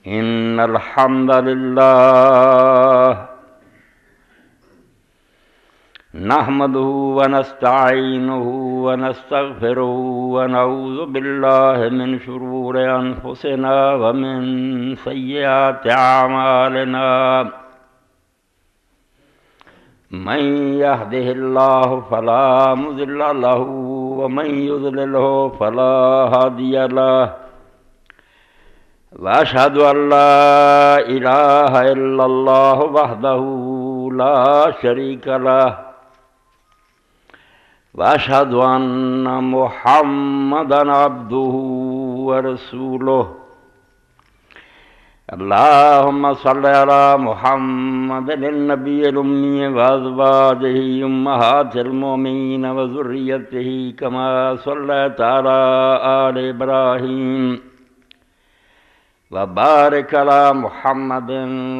إن الحمد لله نحمده ونستعينه ونستغفره ونعوذ بالله من شرور أنفسنا ومن سيئات أعمالنا من يهده الله فلا مضل له ومن يضلله فلا هادي له وأشهد أن لا إله إلا الله وحده لا شريك له وأشهد أن محمدا عبده ورسوله اللهم صل على محمد النبي الأمي وأزواجه أمهات المؤمنين وذريته كما صليت على آل إبراهيم وبارك على محمد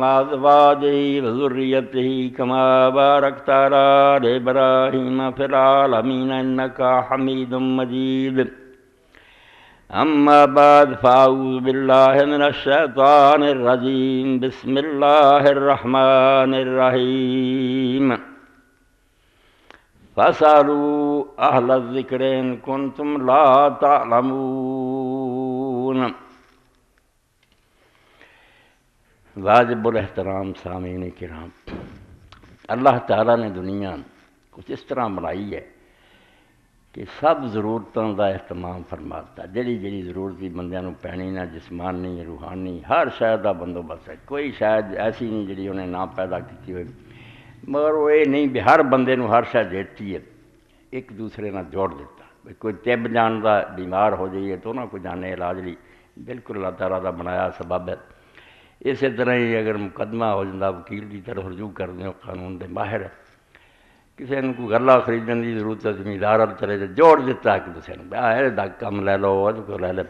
وأزواجه وذريته كما باركت على آل إبراهيم في العالمين إنك حميد مجيد أما بعد فأعوذ بالله من الشيطان الرجيم بسم الله الرحمن الرحيم فاسألوا أهل الذكر إن كنتم لا تعلمون۔ واجب الاحترام سامعین کرام، اللہ تعالیٰ نے دنیا کچھ اس طرح بنائی ہے کہ سب ضرورتوں کا اہتمام فرماتا، جڑی جڑی ضرورت بھی بندیاں نوں پینی نہ، جسمانی روحانی ہر شے دا بندوبست ہے۔ کوئی شاید ایسی نہیں جڑی انہیں نہ پیدا کی ہوئے، مگر وہ یہ نہیں بھی ہر بندے نوں ہر شے دیتی ہے، ایک دوسرے نہ جوڑ دیتا۔ کوئی طب جاندا بیمار ہو جائیے تو نہ کوئی جانے علاج لی، بالکل اللہ تعالیٰ دا بنایا سبب ہے۔ اسی طرح ہی اگر مقدمہ ہو جاتا وکیل کی طرف رجوع کر دیں، قانون دے ماہر ہے، کسی نے کوئی غلہ خریدنے کی ضرورت ہے، زمیندار چلے جائے جوڑ دیتا ہے کہ دوسرے نے دا کم لے لو کو لے لے۔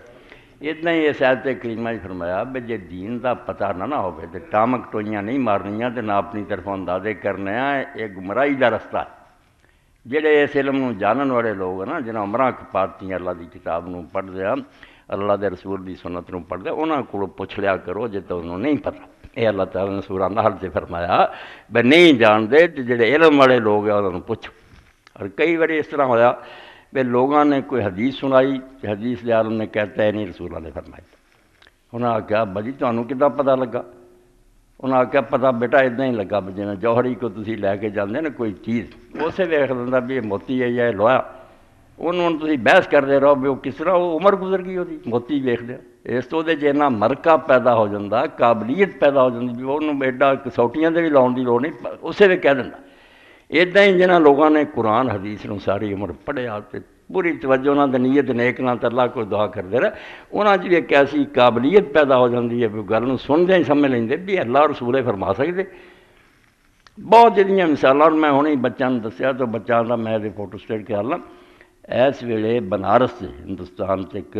اتنا ہی اس آیت کریمہ ہی فرمایا بھی جے دین دا پتہ نہ ہوئے تو ٹامک ٹوئیاں نہیں مارنیاں تو نہ اپنی طرف اندازے کرنے ہیں، ایک گمراہی دا رستہ ہے۔ جڑے اس علم نوں جانن والے لوگ ہیں نا، جنہاں عمراں کپاتی اللہ دی کتاب نوں پڑھ دیا، اللہ دے رسول دی سنت نوں پڑھ دے، انہاں کو پوچھ لیا کرو جے تو انہوں نہیں پتہ۔ اے اللہ تعالیٰ نے سورہ نحل سے فرمایا بے نہیں جان دے تو جڑے علم والے لوگ ہیں انہوں نے پوچھو۔ اور کئی بار اس طرح ہویا بے لوگاں نے کوئی حدیث سنائی، حدیث دے عالم نے کہتا ہے نہیں رسولہ نے فرمائی، انہاں کہا بجی تانوں کداں پتہ لگا؟ انہاں کہا پتہ بیٹا اتنا ہی لگا بھی جنہیں جوہری کو تسی لے کے جاندے نا کوئی چیز، اسے ویکھ لیندا بھی یہ موتی ہے یا لوہا، انہوں نے تسی بحث کرتے رہو بھی وہ کس طرح وہ عمر گزر گئی ہوتی موتی ویکھ دیا۔ اس تو دے جینا مرکہ پیدا ہو جاتا، قابلیت پیدا ہو جاتی بھی انہوں ایڈا کسوٹیاں دے بھی لاؤن دی لوڑ نہیں، اسے بھی کہہ دینا۔ ادھا ہی جنہاں لوگوں نے قرآن حدیث نوں ساری عمر پڑھیا تے پوری توجہ انہاں دے نیت نیک نال تے اللہ کو دعا کرتے رہے، انہاں جی ایک ایسی قابلیت پیدا ہو جاتی ہے بھی گل نوں سندے ہی سمجھ لیندے بھی اللہ رسول فرما سکتے۔ بہت جہاں مثالاں میں ہوں بچوں نے دسیا تو بچہ دا میں فوٹو اسٹیٹ کر لاں، اس ویلے بنارس سے ہندوستان سے ایک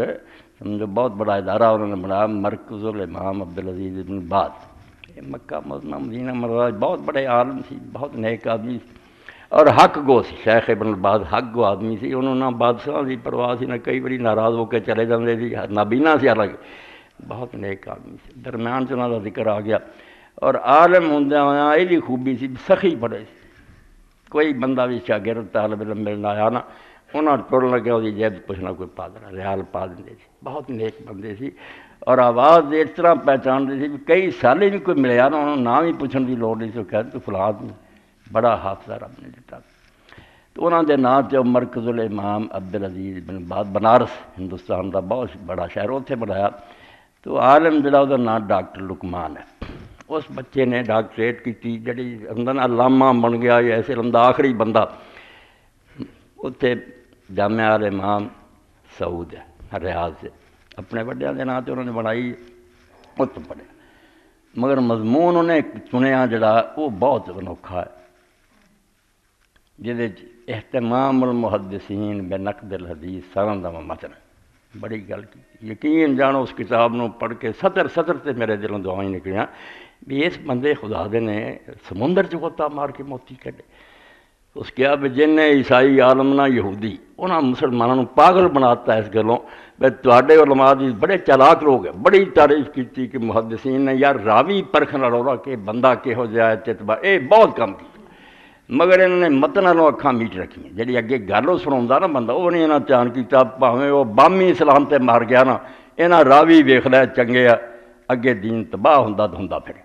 سمجھو بہت بڑا ادارہ انہوں نے بنایا، مرکز الامام عبدالعزیز ابن باز، مکہ مدینہ مدینہ مراد، بہت بڑے عالم سی، بہت نیک آدمی اور حق گو سی، شیخ ابن باز حق گو آدمی سی، انہوں نے بادشاہ کی پرواہ سی نہ، کئی باری ناراض ہو کے چلے جاندے سی، نابینا سی حالانکہ، بہت نیک آدمی سی۔ درمیان سے انہوں کا ذکر آ گیا، اور عالم ہوندیاں ہویاں یہ خوبی سی سخی بڑے سی، کوئی بندہ بھی شاگرد طالب علم ملنا آیا نا، انہاں ٹرن لگے وہ جیب کچھ نہ کوئی پا دینا، ریال پا دیں سی، بہت نیک بندے سی، اور آواز اس طرح پہچان دی سی کئی سالے بھی کوئی ملیا نا انہوں نام ہی پوچھنے کی لوڑ نہیں سی، کہتے تو فلاں آدمی بڑا حافظہ رب نے دیتا۔ تو انہوں دے نام تے مرکز الامام عبدالعزیز بن باز، بنارس ہندوستان دا بہت بڑا شہر، اتنے بنایا۔ تو عالم جڑا وہ نام ڈاکٹر لکمان ہے، اس بچے نے ڈاکٹریٹ کی جڑی اندر علامہ بن گیا، ایسے علم دا آخری بندہ، اتنے جامعہ الامام سعود ہے ریاض سے، اپنے وڈیاں دے نام تے انہوں نے بنائی، اتنے پڑھیا، مگر مضمون انہیں چنیا جڑا وہ بہت انوکھا ہے، جہدے اہتمام المحدثین بنقد الحدیث سرن دا متن، بڑی گل کی، یقین جانو اس کتاب نو پڑھ کے سطر سطر تے میرے دلوں دعائیں نکلیاں بھی اس بندے خدا دے نے سمندر چ غوطہ مار کے موتی کڈے۔ اس کیا بھی جن نے عیسائی عالم نہ یہودی انہاں مسلمانوں کو پاگل بناتا ہے اس گلوں بے تواڈے علماء دی بڑے چالاک لوگ ہیں بڑی تعریف کی کہ محدثین نے یار راوی پرکھنا روڑا کہ بندہ کہو جہا ہے تتبا اے بہت کم کی مگر انہوں نے متن والوں اکھاں میٹ رکھی ہیں جی اگے گل سنا نا بندہ وہ نہیں انہاں دھیان کیتا بھاویں وہ بامی اسلام تے مار گیا نا انہاں راوی ویکھ لیا چنگے آ اگے دین تباہ ہوندا پھر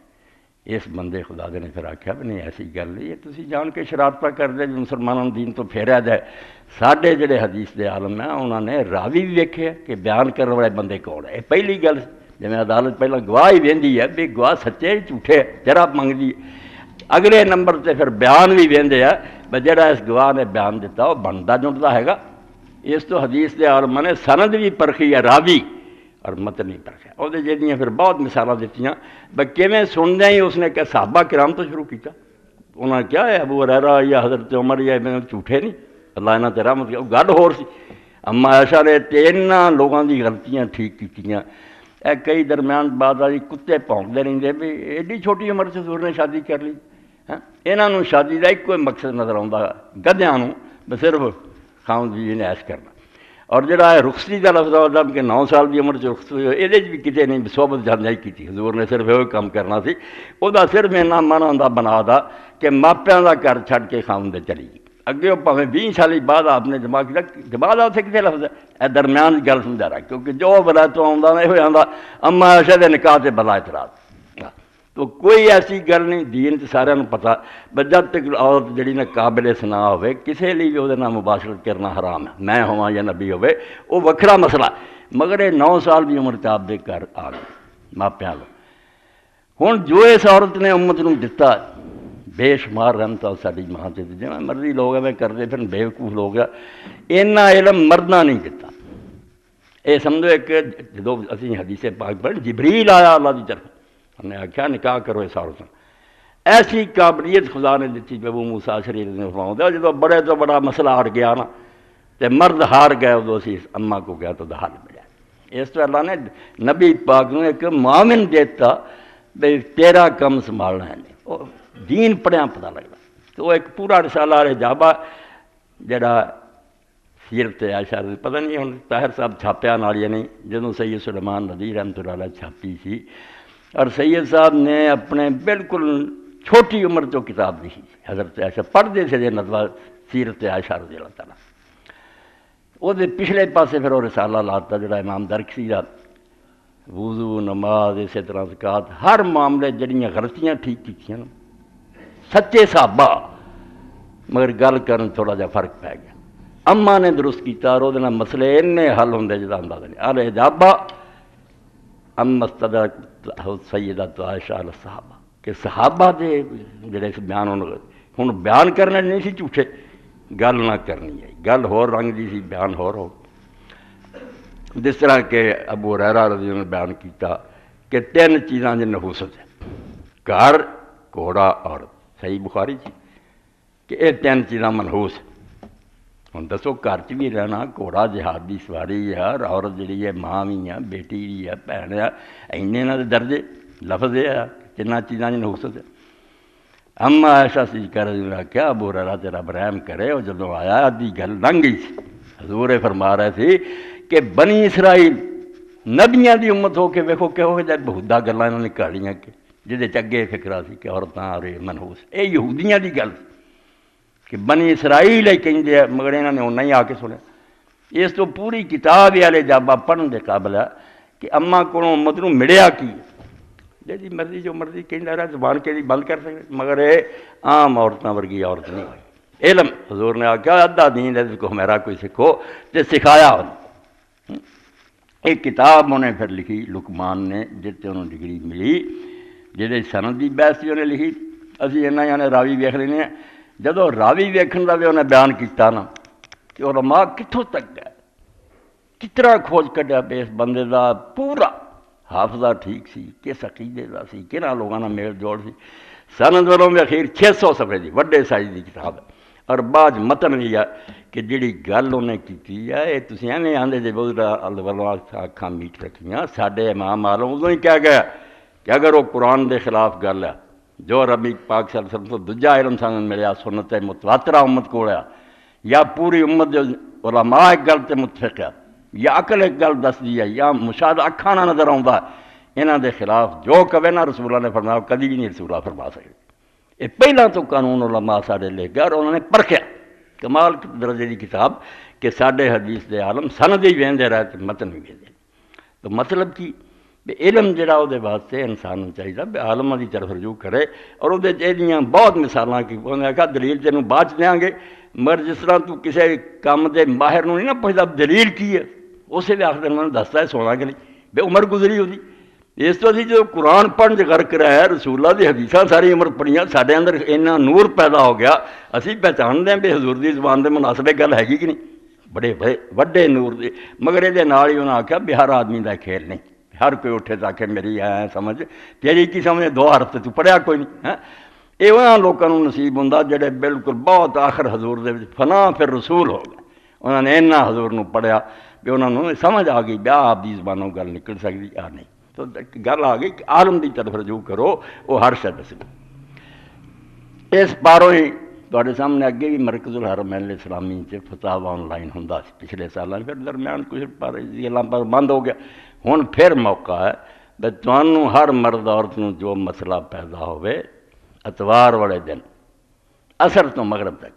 اس بندے خدا دے نے پھر آکھیا بھی نہیں ایسی گل نہیں یہ تسی جان کے شرارتاں کر دے جو مسلمانوں دین تو پھیریا جائے ساڈے جڑے حدیث دے عالم ہیں انہوں نے راوی بھی ویکھے کہ بیان کرنے والے بندے کون ہے یہ پہلی گل جی عدالت پہلے گواہ ہی ویندی ہے بھی گواہ سچے جھوٹے جراب منگدی اگلے نمبر تے پھر بیان بھی ویندے ہے بھئی جڑا اس گواہ نے بیان دیتا وہ بنتا جنتا ہے گا اس تو حدیث دے عالم نے سند بھی پرکھی ہے راوی اور متن نہیں پرکھا وہ جہاں پھر بہت مثالیں دیتی بھئی کیویں سندے ہی اس نے کہ صحابہ کرام تو شروع کیتا انہوں نے کیا ہے ابو ہریرہ یا حضرت عمر یا جھوٹے نہیں اللہ انہاں تے رحمت کیا گل ہور سی اما عائشہ نے تیناں لوگوں دی غلطیاں ٹھیک کیتیاں اے کئی درمیان بعد والی کتے بھونکدے رہندے بھی ایڈی چھوٹی عمر سے حضور نے شادی کر لی انہاں نوں شادی دا ایک مقصد نظر آਉਂدا گدھیاں نوں بس صرف خاوند بیوی نے عیش کرنا اور جڑا ہے رخصتی کا لفظ آتا کہ 9 سال کی عمر رخصت ہوئی یہ بھی کتنے نہیں صحبت جانچ کی حضور نے صرف یہ کام کرنا سی وہ صرف اینا من آتا بنا دا کہ ماپیاں دا گھر چھڈ کے خاوند دے چلی گئی اگے وہ پاویں 20 سال بعد آپ نے جمع کیا جمع اتنے کتنے لفظ ہے یہ درمیان کی گل سمجھا رہا کیونکہ جو بلا تو آتا نا یہ آتا اما عائشہ دے نکاح سے بلا اعتراض تو کوئی ایسی گل نہیں دین سارے پتہ بس جب تک عورت جڑی نا قابل سنا ہوئے کسی لیے بھی وہ مباشرت کرنا حرام ہے میں ہوا یا نبی ہوئے وہ وکھرا مسئلہ مگر یہ 9 سال بھی عمر آپ دے گھر آ گئے ماپیاں ہوں جو اس عورت نے امت نوں دتا بے شمار رحمت ساری ماں سے جی مرضی لوگ میں کرتے پھر بےوقوف لوگ اینا علم مردہ نہیں دتا یہ سمجھو ایک جدو اسی حدیث پاک پڑھ جبریل آیا اللہ کی طرف ہم نے آخیا نکاح کرو اس عورت ایسی قابلیت خدا نے دیتی پہ وہ موسیٰ شریف نے فرمایا جب بڑے تو بڑا مسئلہ ہٹ گیا نا تو مرد ہار گئے ادو اسی اماں کو گیا تو حل ملیا اس تو اللہ نے نبی پاک نے ایک معاون دیتا بھئی تیرا کم سنبھالنا ہے وہ دین پڑھیا پتہ لگتا تو وہ ایک پورا رسالہ رجابہ جڑا سیرت عائشہ پتہ نہیں ہوں طاہر صاحب چھاپیا نال یا نہیں جدوں سید سلیمان ندوی رحمۃ اللہ علیہ چھاپی سی اور سید صاحب نے اپنے بالکل چھوٹی عمر تو کتاب لکھی حضرت عائشہ پڑھتے تھے ندوہ سیرت عائشہ رضی اللہ تعالیٰ وہ پچھلے پاسے پھر وہ رسالہ لاتا جڑا امام درکسی کا وضو نماز اسی طرح زکات ہر معاملے جڑیاں غلطیاں ٹھیک کیتیاں سچے صحابہ مگر گل کرن تھوڑا جا فرق پی گیا اماں نے درست کیتا اور وہ مسئلے انے حل ہوندے جدا اندازہ نہیں الحجابہ ام مستدرک سیدۃ عائشہ علی صحابہ کہ صحابہ دے جڑے بیان ہوں بیان کرنے نہیں سی جھوٹے گل نہ کرنی ہے گل ہور رنگ دی سی بیان ہو جس طرح کہ ابو ہریرہ رضی اللہ عنہ نے بیان کیتا کہ 3 چیزاں دی نحوست ہے گھر گھوڑا عورت صحیح بخاری جی کہ یہ 3 چیزاں منحوس ہوں دسو گھر چ بھی رہنا گھوڑا جہاد کی سواری ہے اور عورت جڑی ہے ماں بھی ہے بیٹی بھی ہے بھن ہے اینے نہ درجے لفظ یہ ہے 3 چیزاں کی نحوست ہے اما عائشہ صدیقہ رضی اللہ عنہ کیا ابو ہریرہ تیرا برہم کرے اور جدوں آیا ادھی گل لنگ گئی سی حضور فرما رہے تھے کہ بنی اسرائیل نبیاں دی امت ہو کے ویکھو کہو جہ بہودہ گلاں انہوں نے کاڑیاں کہ جہدے چگے فکرا سی کہ عورتاں اور منحوس یہ یہودیاں دی گل کہ بنی اسرائیل ہی کہیں دے مگر انہوں نے انہیں ہی آ کے سنیا اس تو پوری کتاب والے جابہ پڑھن دے قابل ہے کہ اماں کو امت نوں ملیا کی جی مرضی جو مرضی کہیں رہا زبان کے بند کر سکتے مگر یہ عام عورتوں ورگی عورت نہیں ہوئی علم حضور نے آخیا ادھا دین کو میرا کوئی سکھو تو سکھایا ایک کتاب انہیں پھر لکھی لقمان نے جس سے انہوں ڈگری ملی جہے سند کی بحث بھی انہیں لکھی اسی اینا نے راوی ویکھ لینے ہیں جدو راوی ویکھن کا بھی انہیں بیان کیتا نا کہ علماء کتوں تک گئے کتنا کھوج کڈیا پہ اس بندے دا پورا حافظہ ٹھیک سی کس عقیدے دا سی کنہاں لوگاں نال میل جوڑ سی سند والوں میں اخیر 600 صفحے دی وڈے سائز دی کتاب ہے اور بعد متن بھی ہے کہ جڑی گل انہیں کیتی ہے یہ تسی ایویں آندے جے بہت والوں اکھاں میٹ رکھیاں ساڈے امام عالم ادوں ہی کہہ گیا کہ اگر وہ قرآن دے خلاف گل ہے جو ربی پاک صلی اللہ علیہ وسلم تو دجا علم سان ملیا سنت متواترہ امت کو یا پوری امت جو علماء ایک گل تے متفق ہے یا عقل ایک گل دس دی ہے یا مشاہدہ اکھاں نہ نظر آਉਂਦਾ انہاں دے خلاف جو کہے نا رسولہ نے فرمایا کدی بھی نہیں رسولہ فرما سکے. یہ پہلا تو قانون علماء سارے لے گئے اور انہوں نے پرکھیا کمال درجے کی کتاب کہ ساڈے حدیث دے عالم سند ہی ویندے رہے تو متن بھی ویندے. تو مطلب کی علم جڑا وہ واسطے انسان چاہیے بھی عالمہ کی طرف رجوع کرے اور وہ بہت مثالاں کی انہوں نے کہا دلیل تینوں بعد چ دیاں گے مگر جس طرح تو کسی کام دے ماہر نہیں نا پوچھتا دلیل کی ہے اسے بھی آخر انہوں نے دستا ہے سونا کہ نہیں بے عمر گزری ہوتی اس تو جو قرآن پڑھن غرق رہا ہے رسول اللہ دی حدیثاں ساری عمر پڑھیاں سارے اندر اتنا نور پیدا ہو گیا اسی پہچان دیں بھی حضور دی زبان دے مناسب گل ہے کہ نہیں بڑے وڈے نور دے مگر یہ نال ہی انہوں نے آخیا بھی ہر آدمی کا کھیل نہیں ہر کوئی اٹھے تاکہ میری سمجھ تیری کی سمجھ دو حرف تو پڑھیا کوئی نہیں یہ انہوں لوگوں کو نصیب ہوں جڑے بالکل بہت آخر حضور دے فنا پھر رسول ہو گئے انہوں نے اینا حضور نو پڑھیا بھی انہوں نے سمجھ آ گئی بیا آپ دی زبانوں گل نکل سکتی یا نہیں تو گل آ گئی کہ عالم دی طرف رجوع کرو وہ ہر شے دسے. اس پاروں ہی تواڈے سامنے اگے بھی مرکز الحرمین اسلامی فتاوا آن لائن ہوں پچھلے سالوں پھر درمیان کچھ پر گلاں پر بند ہو گیا ہن پھر موقع ہے بھی تمہوں ہر مرد عورت نو جو مسئلہ پیدا ہوئے اتوار والے دن اثر تو مغرب تک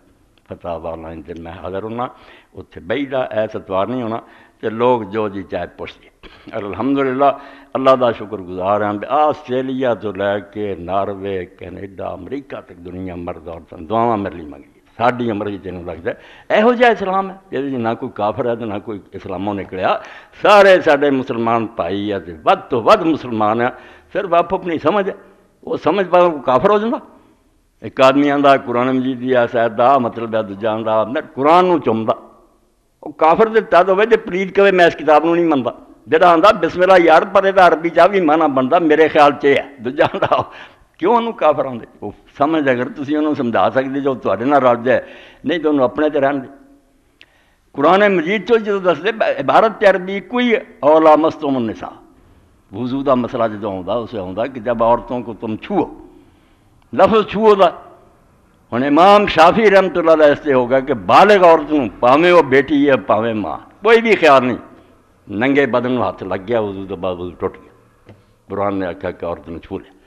فتاوا آن لائن دن میں حاضر ہونا اتنے بہی دا ایس اتوار نہیں ہونا کہ لوگ جو جی چاہے پوچھتے اور الحمدللہ اللہ دا شکر گزار ہیں آسٹریلیا تو لے کے ناروے کینیڈا امریکہ تک دنیا مرد عورتوں دعاواں میرے لیے منگی ساڈی عمر تینوں لگتا ہے یہو جہا اسلام ہے یہ نہ کوئی کافر ہے تو نہ کوئی اسلاموں نکلیا سارے سارے مسلمان بھائی ہے ود تو ود مسلمان ہیں صرف آپ اپنی سمجھ ہے وہ سمجھ پا کافر ہو جاتا. ایک آدمی آتا قرآن مجید دی شاید دا مطلب ہے دوجا آتا قرآن نو چومتا وہ کافر دے تد ہوئے جے پلیت کہے میں اس کتاب نو نہیں منتا جہاں آتا بسم اللہ یار پر یہ عربی چاہ بھی مانا بنتا میرے خیال چ ہے دوجا آتا کیوں انہوں کافر آتے وہ سمجھ اگر تسی انہوں سمجھا سکتے جو تواڈے نال رل جائے نہیں تو انہوں اپنے تے رہن دے. قرآن مجید چو جو دس دے عبارت عربی کوئی اولا مستم النساء وضو دا مسئلہ جو آتا اسے آتا کہ جب عورتوں کو تم چھو لفظ چھو دا ہوں امام شافی رحمت اللہ علیہ سے ہوگا کہ بالغ عورتوں پاویں وہ بیٹی ہے پاویں ماں کوئی بھی خیال نہیں ننگے بدن میں ہاتھ لگ گیا وضو تو بعد وضو ٹوٹ گیا قرآن نے آخیا کہ عورت نے چھو لیا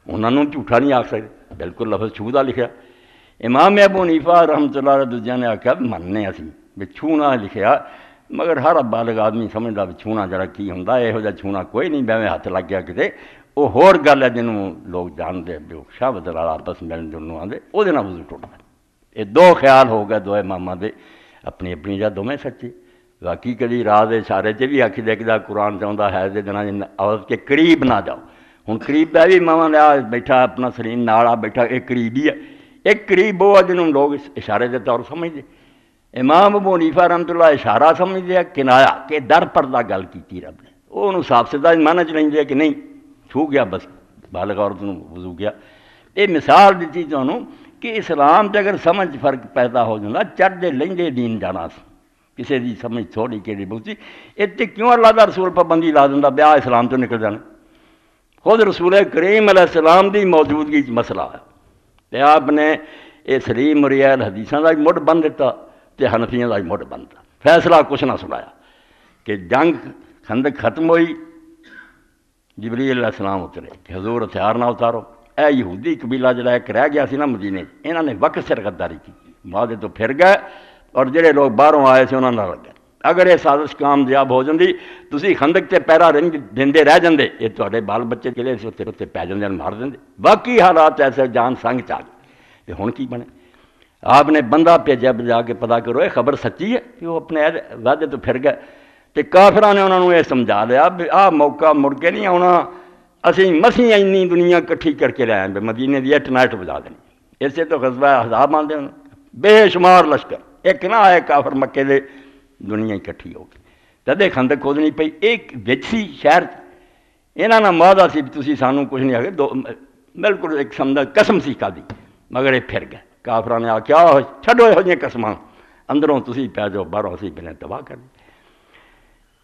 انہوں نے جھوٹا نہیں آکھ سکتے بالکل لفظ چھو دا لکھا. امام ابو حنیفہ رحمت اللہ علیہ دوجے نے آخیا مننے اسی بھی چھونا لکھیا مگر ہر بالغ آدمی سمجھدا بھی چھونا جڑا کی ہوندا یہو جہا چھونا کوئی نہیں بھاویں ہاتھ لگ گیا کتے وہ ہور گل ہے جنوں لوگ جانتے بھی شہوت نال آپس ملن جلن آتے وہ وضو ٹوٹتا. یہ دو خیال ہو گئے دو اماماں دے اپنی اپنی جا دونوں سچے باقی کدی راہ دے اشارے سے بھی آخی دیکھتا قرآن چاہتا ہے دن عورت کے قریب نہ جاؤ ہوں قریب پہ بھی ماوا نے بیٹھا اپنا سلیم نال آ بیٹھا ایک قریب ہی ہے ایک قریب وہ جنہوں لوگ اشارے کے طور سمجھتے. امام ابو حنیفہ رحمت اللہ اشارہ سمجھتے ہیں کنایا کہ در پردہ گل کی رب نے وہ صاف سدھا مانا چ لیں کہ نہیں چھو گیا بس بالغ عورت وضو گیا. یہ مثال دیتی تمہوں کہ اسلام سے اگر سمجھ فرق پیدا ہو جاتا چڑھتے لہندے دین جانا کسی کی سمجھ تھوڑی کہڑی بہتی اتنے کیوں اللہ کا رسول پابندی لا دینا بیا اسلام تو نکل جانا. خود رسول کریم علیہ السلام کی موجودگی مسئلہ ہے آپ نے یہ سلیم مریال حدیثوں کا بھی مڈ بن دیتا تو حنفیاں کا بھی مڈ بنتا فیصلہ کچھ نہ سنایا کہ جنگ خندق ختم ہوئی جبریل علیہ السلام اترے کہ حضور ہتھیار نہ اتارو اے یہودی قبیلہ جڑا ایک رہ گیا سی نا مدینے انہوں نے وقت سر غداری کی بعد تو پھر گئے اور جڑے لوگ باہروں آئے سے انہوں نے لگ گئے. اگر یہ سازش کامیاب ہو جاتی تسی خندق تے پیرا دے رہ جاندے یہ تواڈے بال بچے جڑے سے اتنے پی جاندے مار دیں. باقی حالات ایسے جان سنگ چ آ گئے ہن کی بنے. آپ نے بندہ بھیجا جا کے پتا کرو یہ خبر سچی ہے کہ وہ اپنے وعدے تو پھر گئے تو کافراں نے انہوں نے یہ سمجھا لیا بھی آہ موقع مڑ کے نہیں آنا اسی مسیح اینی دنیا کٹھی کر کے لے آئے مدینے دی ایٹ نائٹ بجا دینی. اسے تو غزوہ احزاب آندے ہیں بے شمار لشکر ایک نہ آئے کافر مکے دے دنیا اکٹھی ہو گئی تدے خندق کھودنی پئی ایک وچی شہر انہاں نہ معاہدہ سی تسی سانوں کچھ نہیں آگے بالکل ایک سمجھا قسم سی کا دی مگر یہ پھر گئے کافراں نے آخیا چھڈو یہو جہاں قسماں اندروں تسی پی جاؤ باہروں اسی پہلے تباہ کر دی.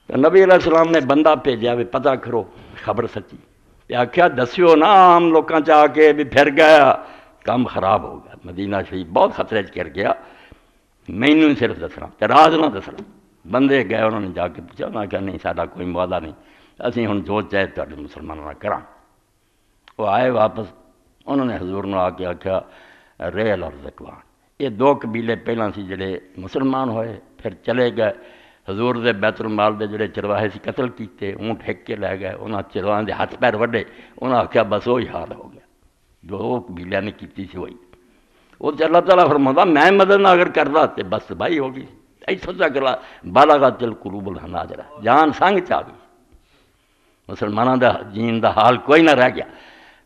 نبی علیہ السلام نے بندہ بھیجا بھی پتہ کرو خبر سچی آخیا دسیو نا عام لوگوں چ آ کے بھی پھر گیا کام خراب ہو گیا، مدینہ شریف بہت خطرے چ گر گیا، مینوں صرف دسنا تے راز نہ دسنا۔ بندے گئے انہوں نے جا کے پوچھا، انہوں نے کہا نہیں ساڈا کوئی معاہدہ نہیں، اسی ہن جو چاہے تہاڈے مسلمانوں نال کراں۔ وہ آئے واپس، انہوں نے حضور نال آ کے آخیا ریل اور ذکوان، یہ دو قبیلے پہلاں سی جڑے مسلمان ہوئے پھر چلے گئے، حضور دے بیت المال دے جڑے چرواہے سی قتل کیتے، اونٹ ہک کے لے گئے، انہاں چرواہے دے ہاتھ پیر وڈے، انہاں آخیا بس وہی حال ہو گیا جو قبیلیاں نے کیتی سی وہی۔ وہ اللہ تعالیٰ فرماتا میں مدد نہ اگر کردا تے بس تباہی ہوگی۔ ایتھوں تک بالغت القلوب الحناجر، جان سنگ چ آ گئی، مسلمانوں دا جین دا حال کوئی نہ رہ گیا۔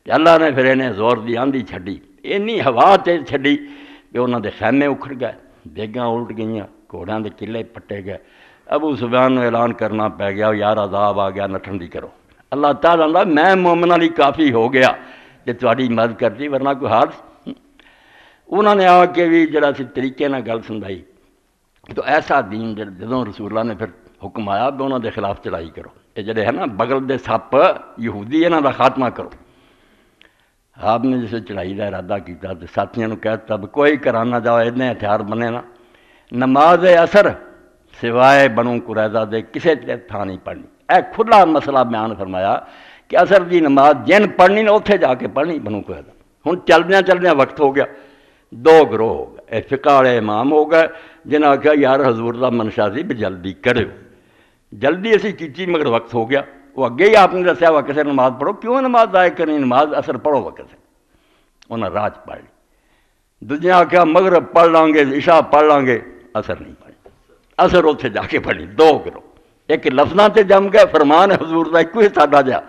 کہ اللہ نے پھر انہیں زور دی آندھی چھڈی، اینی ہوا تیز چھڈی کہ انہوں دے خیمے اکھڑ گئے، دیگاں الٹ گئیاں، گھوڑیاں دے قلعے پٹے گئے۔ ابو سفیان نے اعلان کرنا پہ گیا یار عذاب آ گیا نٹھن دی کرو۔ اللہ تعالیٰ نے میں مومناں لئی کافی ہو گیا کہ تہاڈی مدد کرتی ورنہ کوئی حال۔ انہوں نے آ کے بھی جڑا سی طریقے نہ گل سمجھائی، تو ایسا دین جدوں رسول اللہ نے پھر حکم آیا بھی انہوں دے خلاف چڑھائی کرو، یہ جڑے ہے نا بغل دے سپ یہودی انہاں دا خاتمہ کرو۔ آپ نے جسے چڑھائی کا ارادہ کیا تو ساتھیوں نے کہتا بھی کوئی کرانا جاؤ، اتنے ہتھیار بنے نا، نماز اثر سوائے بنو قریظہ دے کسے تھان نہیں پڑھنی۔ اے کھلا مسئلہ بیان فرمایا کہ اثر دی نماز جن پڑھنی نا اتنے جا کے پڑھنی بنو قریظہ۔ ہن چلدیاں چلدیاں وقت ہو گیا، دو گروہ ہو گئے، فقہ والے امام ہو گئے جنہیں آخیا یار حضور دا منشا سی بھی جلدی کرو، جلدی اسی کیتی مگر وقت ہو گیا۔ وہ اگے ہی آپ نے دسیا وقت سے نماز پڑھو، کیوں نماز ضائع کرنی، نماز اثر پڑھو وقت سے، انہیں راج پڑھ لی۔ دوجے آخیا مغرب پڑھ لیں گے، عشاء پڑھ لیں گے، اثر نہیں پڑھنی، اثر اتنے جا کے پڑھنی۔ دو گروہ، ایک لفظاں تے جم گئے، فرمان حضور دا ایک ہی ساڈا جا،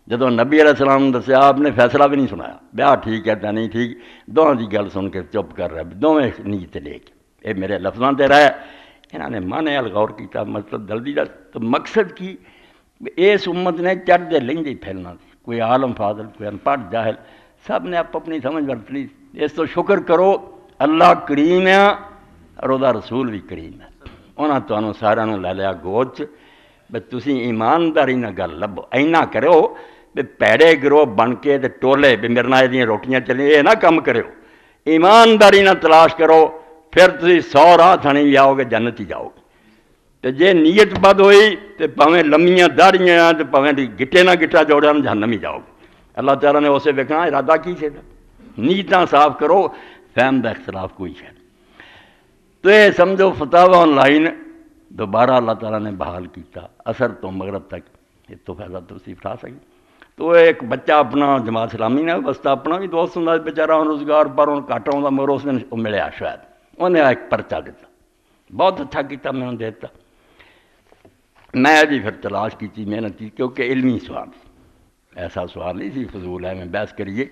جدوں نبی علیہ السلام نے دسیا آپ نے فیصلہ بھی نہیں سنایا، بیاہ ٹھیک ہے یا نہیں ٹھیک، دونوں دی گل سن کے چپ کر رہے، دونوں نیت لے کے اے میرے لفظاں تے رہے۔ انہوں نے مانے غور کیتا، مطلب جلدی دا تو مقصد کی اس امت نے چڑھتے لہندے پھیلنا سی، کوئی عالم فاضل، کوئی ان پڑھ جاہل، سب نے اپنی سمجھ برت لی۔ اس تو شکر کرو اللہ کریم ہے اور وہ رسول بھی کریم ہے، انہاں تمہیں سارا لے لیا گود بھی تسی ایمانداری نہ گل لبو، اینا کرو بھی پیڑے گروہ بن کے تے ٹولے بھی میرے نال یہ روٹیاں چلیں، یہ نہ کم کرو، ایمانداری نہ تلاش کرو، پھر تسی 100 راہ تھانی بھی آؤ گے، جنت ہی جاؤ گے۔ تو جے نیت بد ہوئی تو پاویں لمیاں داڑیاں تو پاویں گٹے نہ گٹا جوڑا جہنم ہی جاؤ گے۔ اللہ تعالیٰ نے اسے ویکھنا ارادہ کی سے نیتاں صاف کرو، فہم دا اختلاف کوئی ہے۔ تو یہ سمجھو فتاوی آن لائن دوبارہ اللہ تعالیٰ نے بحال کیتا، اثر تو مغرب تک یہ تو فیضا تو اٹھا سکی۔ تو ایک بچہ اپنا جماعت اسلامی نے بستا اپنا بھی دوست ہوں بیچارہ روزگار پر ان گھٹ آؤں مگر اس دن ملیا شاید انہیں ایک پرچہ دیتا، بہت اچھا کیتا، میں انہیں دیتا۔ میں جی پھر تلاش کی تھی محنت کی، کیونکہ علمی سوال ایسا سوال نہیں سی فضول ہے میں بحث کریے،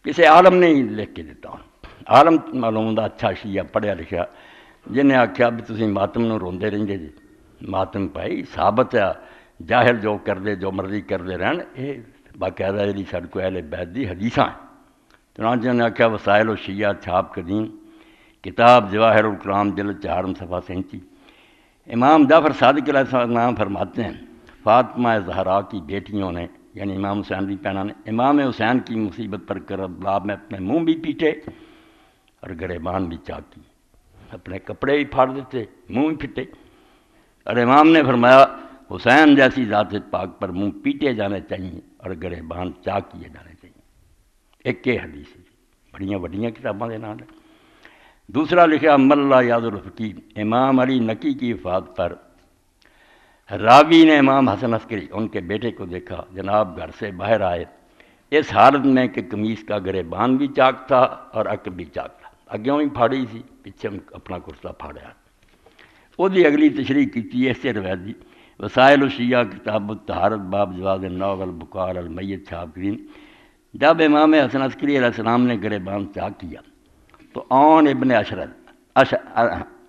کسی عالم نے ہی لکھ کے دیتا ہوں، عالم معلوم دا اچھا شیعہ پڑھیا لکھا، جنہیں آخیا بھی تسی ماتم نو روندے رہندے جی، ماتم پائی ثابت ہے، جاہل جو کردے جو مرضی کردے رہن، یہ باقاعدہ جی ساڈے کو اہل بیت دی حدیثاں ہیں۔ چنانچہ نے آخیا وسائل و شیعہ چھاپ قدیم، کتاب جواہر الکلام جلد 4 صفحہ 37۔ امام جعفر صادق علیہ السلام فرماتے ہیں فاطمہ زہرا کی بیٹیوں نے یعنی امام حسین کی بہنوں نے امام حسین کی مصیبت پر کربلا میں اپنے منہ بھی پیٹے اور گریبان بھی چاک کی، اپنے کپڑے بھی پھاڑ دیتے، منہ بھی پھٹے، اور امام نے فرمایا حسین جیسی ذات پاک پر منہ پیٹے جانے چاہیے اور گریبان چاک کیے جانے چاہیے۔ ایک یہ حدیث ہے، بڑیاں وڈیاں کتاباں دے نام ہے۔ دوسرا لکھا ملا یاد الفقی، امام علی نقی کی وفات پر راوی نے امام حسن عسکری ان کے بیٹے کو دیکھا، جناب گھر سے باہر آئے اس حالت میں کہ قمیص کا گریبان بھی چاک تھا اور عقب بھی چاک تھا، اگیوں بھی پھاڑی سی، پیچھے اپنا کرتا پھاڑیا۔ وہ دی اگلی تشریح کی اس سے روایت دی وسائل الشیعہ کتاب الطہارت باب جواز النوغ البکار المیت چھاپ گرین۔ جب امام حسن عسکری علیہ السلام نے گریبان چاک کیا تو اون ابن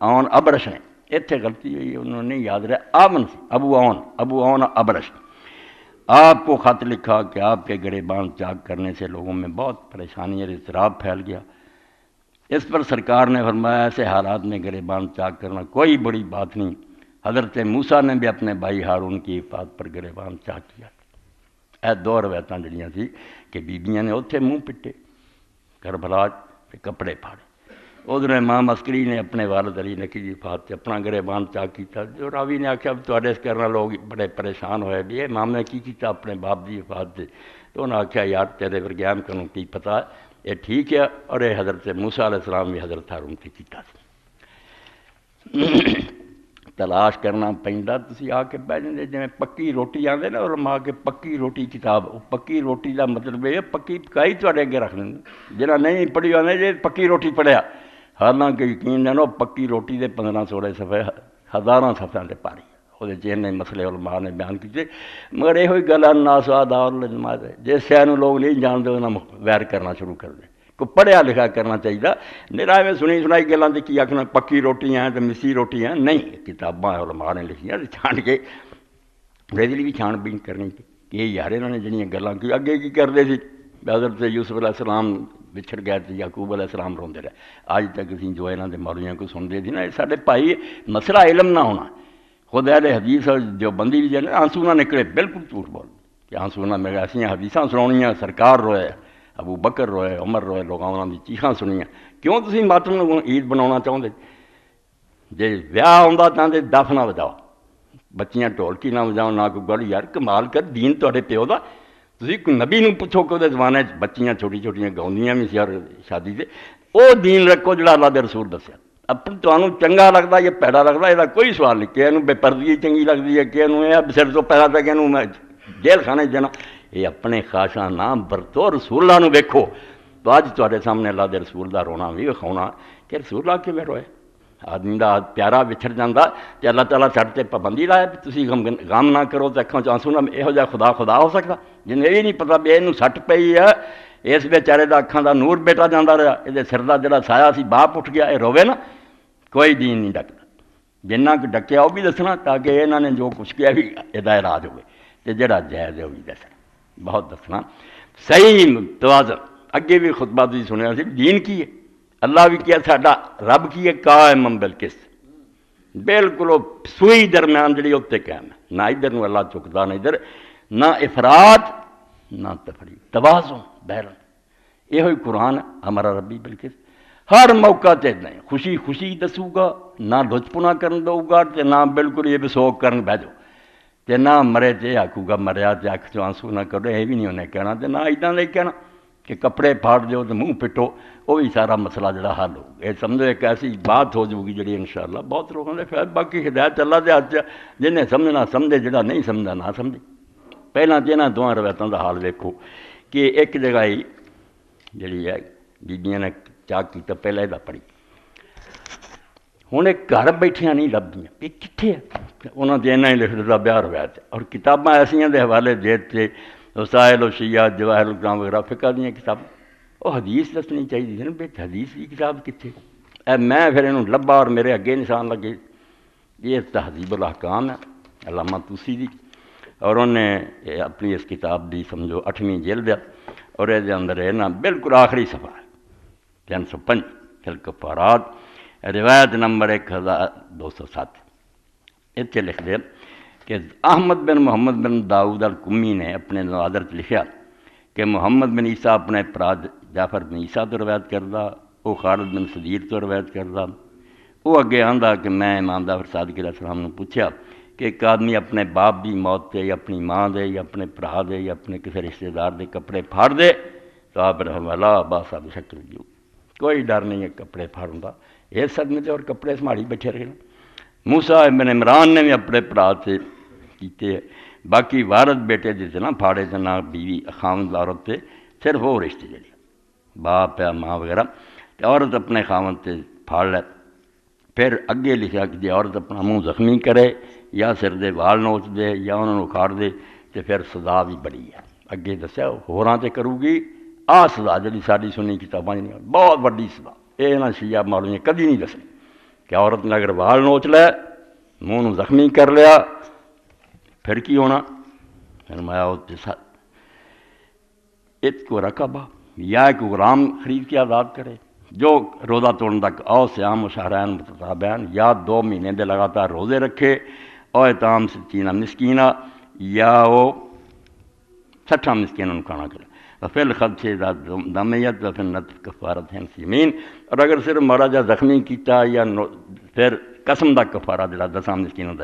اون ابرش نے، اتنے غلطی ہوئی انہوں نے یاد رہا آمن سی، ابو اون ابرش، آپ کو خط لکھا کہ آپ کے گریبان چاک کرنے سے لوگوں میں بہت پریشانی اور اضطراب پھیل گیا۔ اس پر سرکار نے فرمایا ایسے حالات میں گریبان چاک کرنا کوئی بڑی بات نہیں، حضرت موسیٰ نے بھی اپنے بھائی ہارون کی حفاظت پر گریبان چاک کیا۔ ਇਹ ਦੋ ਰਵਾਇਤਾਂ ਜਿਹੜੀਆਂ ਸੀ کہ بیبیاں نے اتنے منہ پٹے کربلا تے کپڑے پھاڑے. ادھر امام عسکری نے اپنے والد علی نقی دی وفات سے اپنا گریبان چاک کیتا. جو راوی نے آخیا تواڈے اس کرنا لوگ بڑے پریشان ہوئے بھی امام نے کی کیتا اپنے باپ دی وفات سے. تو انہوں نے آخیا یار تیرے ورگیام کنوں کی پتا یہ ٹھیک ہے. اور یہ حضرت موسیٰ علیہ السلام بھی حضرت ہارون سے کیتا سی. تلاش کرنا پیندا تسی آ کے بہ جاندے جویں پکی روٹی آندے نا علماء کے پکی روٹی کتاب. پکی روٹی دا مطلب یہ پکی پکائی تواڈے اگے رکھ دیں. جنہاں نہیں پڑھی آندے جے پکی روٹی پڑھیا حالانکہ یقین جانو پکی روٹی دے 1500 صفحے ہزاراں صفحیاں تے پاری وہ جن مسئلے علماء نے بیان کیتے. مگر یہ گل الناس دار الجماعت ہے جس شے نوں لوگ نہیں جانتے انہاں ویر کرنا شروع کر دے. کو پڑھیا لکھا کرنا چاہیے. نرائے میں سنی سنائی گلاں تے کی آکھنا پکی روٹی ہیں تے مسی روٹی ہیں نہیں. کتاباں علماء نے لکھیاں چھان کے ریزلی بھی چھان بین کرنی کہ یار انہوں نے جڑیاں گلاں کی اگے کی کردے سی. حضرت یوسف علیہ السلام بچھڑ گئے تھے یعقوب علیہ السلام روندے رہے. اج تک اسی جو انہاں دے مولویاں کو سنتے تھے نا ساڈے بھائی مسئلہ علم نہ ہونا. خود اہل حدیث جو بندی بھی جانے آنسو نہ نکلے بالکل جھوٹ بول کہ آنسو نہ میرے ایسا حدیثاں سناؤنیاں سرکار روئے ابو بکر روئے عمر روئے لوگاں انہاں دی چیخاں سنیاں. کیوں تسی ماتم نوں عید بناਉਣਾ چاہندے جے ویاہ ہوندا تاں دے دف نہ وجاؤ بچیاں ڈھولکی نہ وجاؤ نہ کوئی گل. یار کمال کر دین تہاڈے پیو دا. تسی نبی نوں پوچھو کہ وہ زمانے بچیاں چھوٹی چھوٹیاں گاؤندیاں بھی سی اور شادی سے وہ دین رکھو جڑا اللہ دے رسول دسیا. اپنے تمہیں چنگا لگتا یا پیڑا لگتا یہ کوئی سوال نہیں کہ بے پردگی چنگی لگتی ہے کہ یہ سر تو پیدا تھا کہ میں جیل خانے دینا. یہ اپنے خواہشاں نہ برتو رسولاں نوں ویکھو. تو اج تواڈے سامنے اللہ دے رسول دا رونا بھی وکھاؤنا کہ رسول اللہ کیویں روئے. آدمی دا پیارا وچھڑ جاندا تے اللہ تعالیٰ ساڈے تے پابندی لائے تسی غم نہ کرو تے اکھاں چ آنسو نہ. یہو جہا خدا ہو سکدا جنہیں یہ نہیں پتا بھی اینوں سٹ پئی ہے اس بیچارے دا اکھاں دا نور بیٹا جاندا رہا یہ سر دا جڑا سایہ سی باپ اٹھ گیا. یہ روے نا کوئی دین نہیں ڈکتا. جنہ کو ڈکیا وہ بھی دسنا تاکہ انہوں نے جو کچھ کیا بھی یہ علاج ہوئے تو جڑا جائز ہے وہ بھی دسنا بہت دسنا صحیح توازن. اگے بھی خطبہ تھی سنیا سی دین کی ہے اللہ بھی کیا ساڈا رب کی ہے قائم بالقسط بالکل وہ سوئی درمیان جڑی اتنے قائم ہے. نہ ادھر نو اللہ چکتا نہ ادھر نہ افراد نہ تفریق توازن بہرن. یہ ہوئی قرآن ہمارا ربی بالقسط. ہر موقع تے نہیں خوشی خوشی دسوں گا نہ لچپنا کرن دو گا تے نہ بالکل یہ بسوک کرن بہ جاؤ تے نہ مرے تے آکھوں گا مریا تے اکھ چ آنسو نہ کرو. یہ بھی نہیں انہیں کہنا تے نہ اداں دے کہنا کہ کپڑے پھاڑ دیو تے منہ پٹو. وہ بھی سارا مسئلہ جڑا حل ہو گیا. سمجھو ایک ایسی بات ہو جائے گی جڑی انشاءاللہ بہت لوگوں نے خیر باقی ہدایت اللہ دے ہاتھ جنہیں سمجھنا سمجھے جڑا نہیں سمجھا نہ سمجھے. پہلاں تے انہاں دواں روایتاں دا حال ویکھو کہ ایک جگہ ہی جڑی ہے بیبیاں نے چاک کی تو پہلے دا پڑھی ہوں ایک گھر بیٹھیاں نہیں لبدیاں یہ کتنے ہے. انہوں نے انہیں لکھ دیتا بیاہ روایت اور کتاباں ایسیاں دے حوالے دیتے وسائل و شیعہ جواہر الکرام وغیرہ فقہ دیاں کتاباں. وہ حدیث دسنی چاہیے نا بے حدیث کی کتاب کتنے. میں پھر انہوں لبا اور میرے اگے نشان لگے. یہ تہذیب الاحکام ہے علامہ توسی دی اور انہیں اپنی اس کتاب دی سمجھو 8ویں جلد ہے اور یہ اندر ہے نا بالکل آخری صفحہ 305 الکفارات روایت نمبر 1207. اتنے لکھ دے کہ احمد بن محمد بن داؤد القمی نے اپنے نوادر لکھا کہ محمد بن عیسیٰ اپنے پراد جعفر بن عیسیٰ تو روایت کردہ وہ خالد بن صدیر تو روایت کردہ. وہ اگے آندا کہ میں امام جعفر صادق علیہ السلام نے پوچھا کہ ایک آدمی اپنے باپ دی موت تے یا اپنی ماں دے یا اپنے برا دے یا اپنے کسی رشتہ دار دے کپڑے پھاڑ دے تو آپ رحمہ اللہ باسا بشکل جو کوئی ڈر نہیں ہے کپڑے پھاڑوں کا. یہ صدمے تے اور کپڑے سنبھالی بیٹھے رہے. موسیٰ ابن عمران نے بھی اپنے برا سے کیتے. باقی وارد بیٹے جیسے نہ پھاڑے تے نہ بیوی خاوند عورت تے صرف وہ رشتے جڑے باپ یا ماں وغیرہ تے عورت اپنے خاوند تے پھاڑ لے. پھر اگے لکھا کہ جی عورت اپنا منہ زخمی کرے یا سر دے وال نوچ دے یا انہوں نے اکھاڑ دے تو پھر سزا بھی بڑی ہے. اگے دسیا ہوراں تے کرو گی آ سزا جی ساری سنی کتاباں نہیں بہت بڑی سزا. یہ نہ شیعہ مولوی کدی نہیں دسنی کہ عورت نے اگر وال نوچ لے منہ زخمی کر لیا پھر کی ہونا. فرمایا ایک کو رقبہ یا ایک غلام خرید کے آزاد کرے جو روزہ توڑنے تک او سیام و شہرین متتابعین یا 2 مہینے دے لگاتار روزے رکھے او اطعام 60 مسکینہ یا وہ 60 مسکینوں کھانا کھلا فی الخدش دمیت و فی النطف کفارت ہیں سیمین، اور اگر صرف مارا جا زخمی کیتا یا پھر قسم دا کفارہ جڑا 10 مسکینوں دا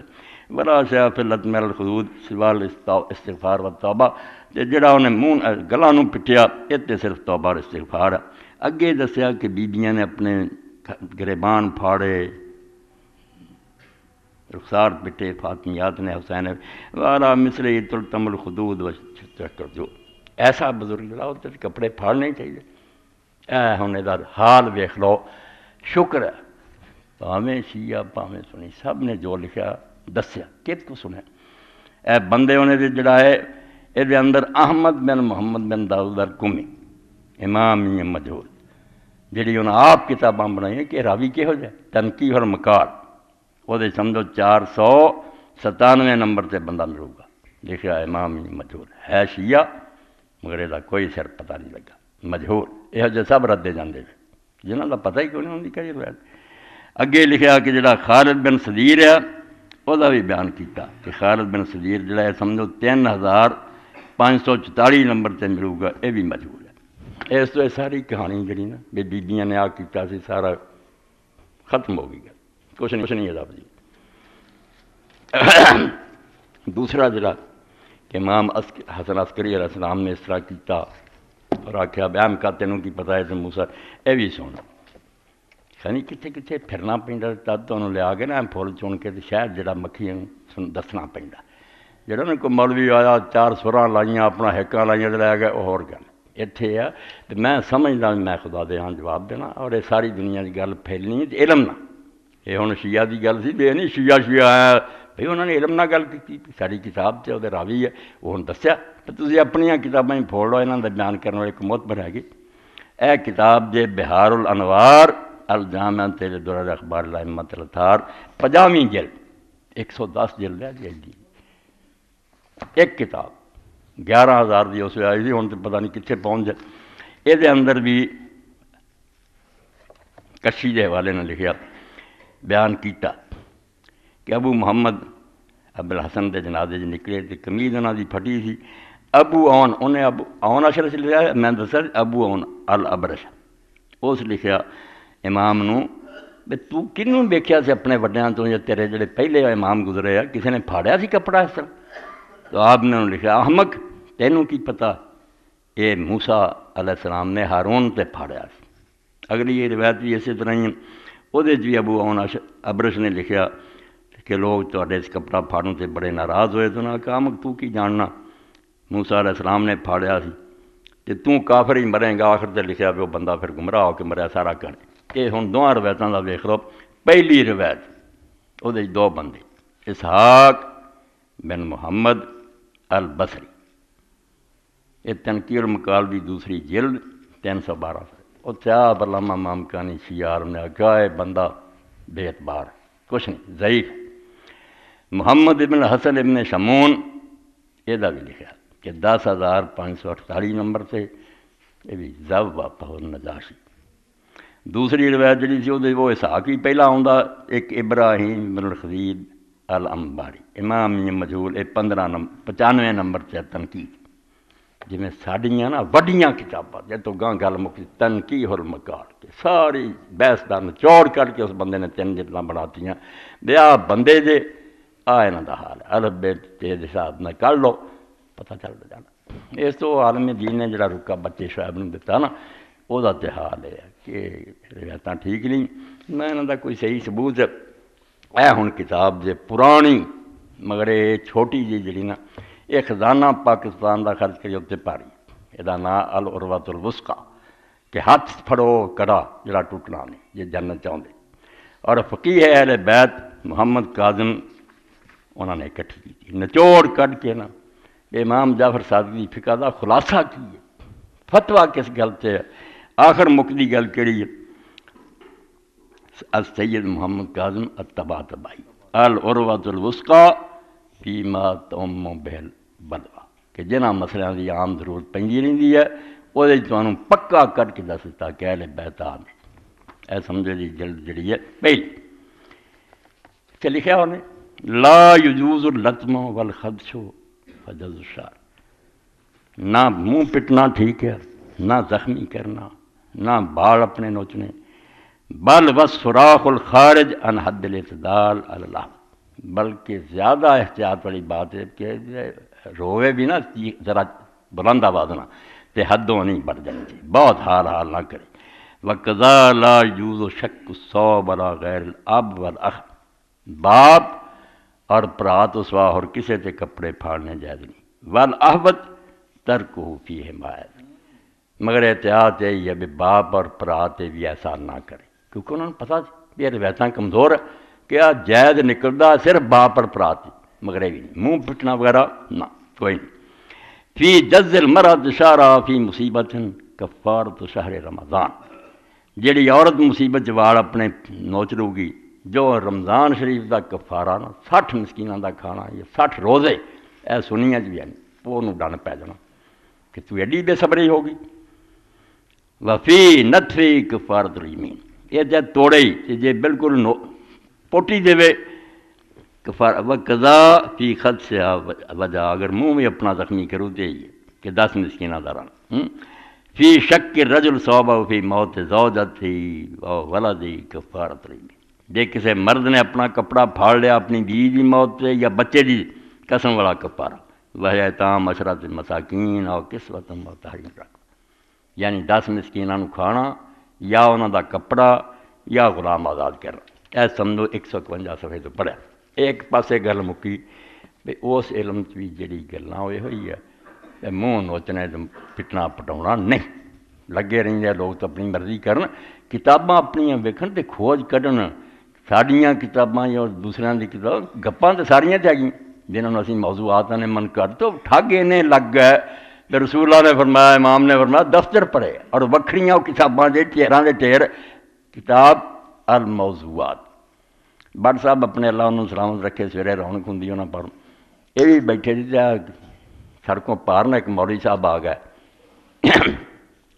ولا شیء فی اللطم الخدود سوا استغفار و توبہ، تے جڑا انہیں منہ گلاں نوں پٹیا تے صرف توبہ اور استغفار ہے۔ اگے دسیا کہ بیبیاں نے اپنے گریبان پھاڑے، رخسار پٹے، فاطمیات نے حسین وارا مثل تلتم الخدود و چکر، جو ایسا بزرگ جڑا ہوتا کپڑے پھاڑنے چاہیے۔ اے ہن دا حال ویکھ لو، شکر ہے پاویں شیعہ پاویں سنی سب نے جو لکھا دسیا کت کو سنیا۔ اے بندے انہیں جڑا ہے یہ اندر احمد بن محمد بن داؤد القمی امام مجہول جڑی انہیں آپ کتاباں بنائی ہیں کہ راوی کہو جائے تنقیح المقال، وہ سمجھو 497 نمبر تے بندہ ملو گا، لکھا امام مجہول ہے شیعہ مگر یہ کوئی سر پتہ نہیں لگا، مجہول یہ جو سب ردے جاندے جنہاں دا پتہ ہی کیوں نہیں ہوندی کئی روایت۔ اگے لکھا کہ جڑا خالد بن صدیر ہے وہ بھی بیان کیتا کہ خالد بن صدیر جڑا ہے سمجھو 3544 نمبر تے ملو گا، یہ بھی مجہول ہے۔ اس تو ساری کہانی جڑی نا بیبیاں نے آ کیتا سی سارا ختم ہو گئی، کچھ نہیں ہے رب جی۔ دوسرا جڑا کہ امام حسن عسکری علیہ السلام نے اس طرح کیتا اور آخیا بیان کا تینوں کی پتہ ہے تو موسیٰ یہ بھی سن، خانی کتنے کتنے پھرنا پیندا تد تو انہوں لیا کے نا پھول چن کے شاید جڑا مکھیاں دسنا پیندا، جڑا نا کوئی مولوی آیا 4 سراں لائیاں اپنا ہیکاں لائیاں لے گئے وہ ہور گل اتنے ہے۔ تو میں سمجھدا میں خدا دے ہاں جواب دینا اور یہ ساری دنیا کی گل پھیلنی علم نہ، یہ ہن شیعہ دی گل سی یہ نہیں شیعہ ہے بھئی انہوں نے علم نہ گل کی، ساری کتاب تے وہ راوی ہے وہ ہن دسیا تو تسی اپنیاں کتاباں ہی پھوڑ لو، انہاں دا بیان کرنے والے ایک معتبر ہے گی۔ اے کتاب جے بہار الانوار الجامع لدرر اخبار الائمۃ الاطہار 50ویں جلد 110 جلد ہے جی، ایک کتاب 11,000 دی اس آئی تھی، ہن تو پتہ نہیں کتنے پہنچ جائے۔ یہ اندر بھی کشی کے حوالے نے لکھیا بیان کیتا کہ ابو محمد ابو الحسن دے جنازے نکلے تو قمیض انہاں دی پھٹی سی، ابو اون انہیں ابو اون اشرف لکھا میں دسا ابو اون الابرش، اس لکھیا امام نو بے تو کنوں ویکھیا سی اپنے وڈیاں تو یا تیرے جڑے پہلے امام گزرے ہیں کسی نے پھاڑیا سی کپڑا اس طرح؟ تو آپ نے لکھا احمق تینوں کی پتہ اے موسیٰ علیہ السلام نے ہارون تے پھاڑیا سی۔ اگلی یہ روایت بھی اسی طرح ہی وہ بھی ابو اون ابرش نے لکھیا کہ لوگ تواڈے اس کپڑا پھاڑوں سے بڑے ناراض ہوئے، تو نہ کہا احمق تو کی جاننا موسیٰ علیہ السلام نے پھاڑیا سی کہ تو کافر ہی مریں گا، آخر تے لکھیا پہ وہ بندہ پھر گمراہ ہو کے مریا سارا کر۔ یہ ہن دونوں روایتوں کا ویکھ لو، پہلی روایت وہ 2 بندے اسحاق بن محمد البصری، یہ تنقیح المقال دی دوسری جلد 312 وہ چاہ علامہ مامکانی شیعہ نے آگاہ بندہ بے اعتبار کچھ نہیں ضعیف۔ محمد ابن حسن ابن شمون یہ بھی لکھا کہ 10,548 نمبر سے یہ بھی زب واپہ نجاشی۔ دوسری روایت جڑی سی وہ اسحاق ہی پہلا آندا، ایک ابراہیم بن الخدید الانباری امام مجہول 95 نمبر سے تنقیح، جی میں ساڑیاں نا وڈیاں کتاباں جے تو گاں گل مکی تنقیح المقال کے ساری بحث دا نچوڑ کر کے اس بندے نے 3 جلداں بناتیاں، بیا بندے دے انہاں دا حال الف بے تے حساب نہ کر لو پتہ چل جانا۔ اس تو عالم دین نے جڑا رکا بچے شعیب نے دتا نا وہ دا تے حال ہے کہ روایتاں ٹھیک نہیں، نہ انہاں دا کوئی صحیح ثبوت ہے۔ اے ہن کتاب جے پرانی مگر یہ چھوٹی جی جڑی نا یہ خزانہ پاکستان دا خرچ کری اتنے پاری، یہ نام العروۃ الوثقی کہ ہاتھ پھڑو کڑا جڑا ٹوٹنا نہیں یہ جنت چاہتے، اور فقیہ اہل بیت محمد کاظم انہوں نے اکٹھی کی نچوڑ کٹ کے نا امام جعفر صادق دی فقہ دا خلاصہ کی ہے، فتویٰ کس گل سے آخر مکدی گل کیڑی ہے السید محمد کاظم الطباطبائی العروۃ الوثقی فیما تم بہل بلوا کہ جنہاں مسئلہ دی عام ضرورت پہنی رہی ہے وہ تمہیں پکا کر کے دس دیتا کہ اہل بیت آ میں اے سمجھے دی جلد جڑی ہے پہلی کہ لکھا انہیں لا یجوز اللطم والخدش فجز الشعر نہ منہ پٹنا ٹھیک ہے، نہ زخمی کرنا، نہ بال اپنے نوچنے، بل بس سوراخ الخارج ان حد الاعتدال اللہ، بلکہ زیادہ احتیاط والی بات ہے کہ روے بھی نا ذرا بلند آواز نہ تے حدوں نہیں بڑھ جانی چاہیے، بہت حال نہ کرے۔ وَقَضَا لَا يُجُوزُ شَكُّ الصَّوْبِ عَلَىٰ غَيْرِ الْأَبِ وَالْأَخِ، باپ اور برا تو سوا اور کسے تے کپڑے پھاڑنے جائز نہیں، وَالْأَحْوَطُ تَرْكُهُ فِيهِ حمایت، مگر احتیاط ہے یہ بھی باپ اور برا تے بھی ایسا نہ کرے، کیونکہ انہوں نے پتا یہ روایتاں کمزور ہے کہ جائز نکلدا صرف باپ اور برا تے، مگر یہ بھی نہیں، منہ پٹنا وغیرہ نہ کوئی نہیں۔ فی جز المرأة شعرہا فی مصیبت کفارۃ شہر رمضان، جیڑی عورت مصیبت جوال اپنے نوچ لو گی جو رمضان شریف دا کفارہ نا 60 مسکیناں دا کھانا یا 60 روزے، اے سنیاں بھی ہیں وہ انہوں ڈن پہ جانا کہ تو ایڈی بے صبری ہوگی۔ وفی نتفی کفارۃ الیمین، یہ جے توڑے ہی جے بالکل پوٹی دے کفار وقضا فی خط سے وجہ، اگر منہ میں اپنا زخمی کرو دے کہ 10 مسکینہ داران فی شک الرجل صوبہ فی موت زوجتی و ولدی کفارۃ الیمین، جے کسی مرد نے اپنا کپڑا پھاڑ لیا اپنی بیوی دی موت سے یا بچے دی قسم والا کفارہ، وہ اطعام عشرۃ مساکین اور کسوۃ و تحریر رقبہ، یعنی 10 مسکیناں نو کھانا یا انہاں دا کپڑا یا غلام آزاد کرنا، اے سمجھو 151 صفحے تو پڑھا۔ ایک پاسے گل مکی بھی اس علم بھی جڑی گلاں ہوئی ہوئی ہے منہ نوچنے پٹنا پٹاؤنا نہیں، لگے رہندے لوگ تو اپنی مرضی کرن، کتاباں اپنیاں ویکھن تے کھوج کڈن، ساڈیاں کتاباں یا دوسریاں دی کتاب گپاں تے ساریاں تے گئیں جنہوں نے اسی موضوعات نے من کر تو ٹھگ انہیں لگ گئے کہ رسول اللہ نے فرمایا، امام نے فرمایا، دفتر پڑھے اور وکھریاں کتاباں دے ٹیراں دے ٹیر کتاب الموضوعات۔ بٹ صاحب اپنے اللہ انہوں سلامت رکھے، سویرے رونق ہوندی انہاں پر، یہ بھی بیٹھے جی سڑکوں پار نہ ایک مولوی صاحب آ گئے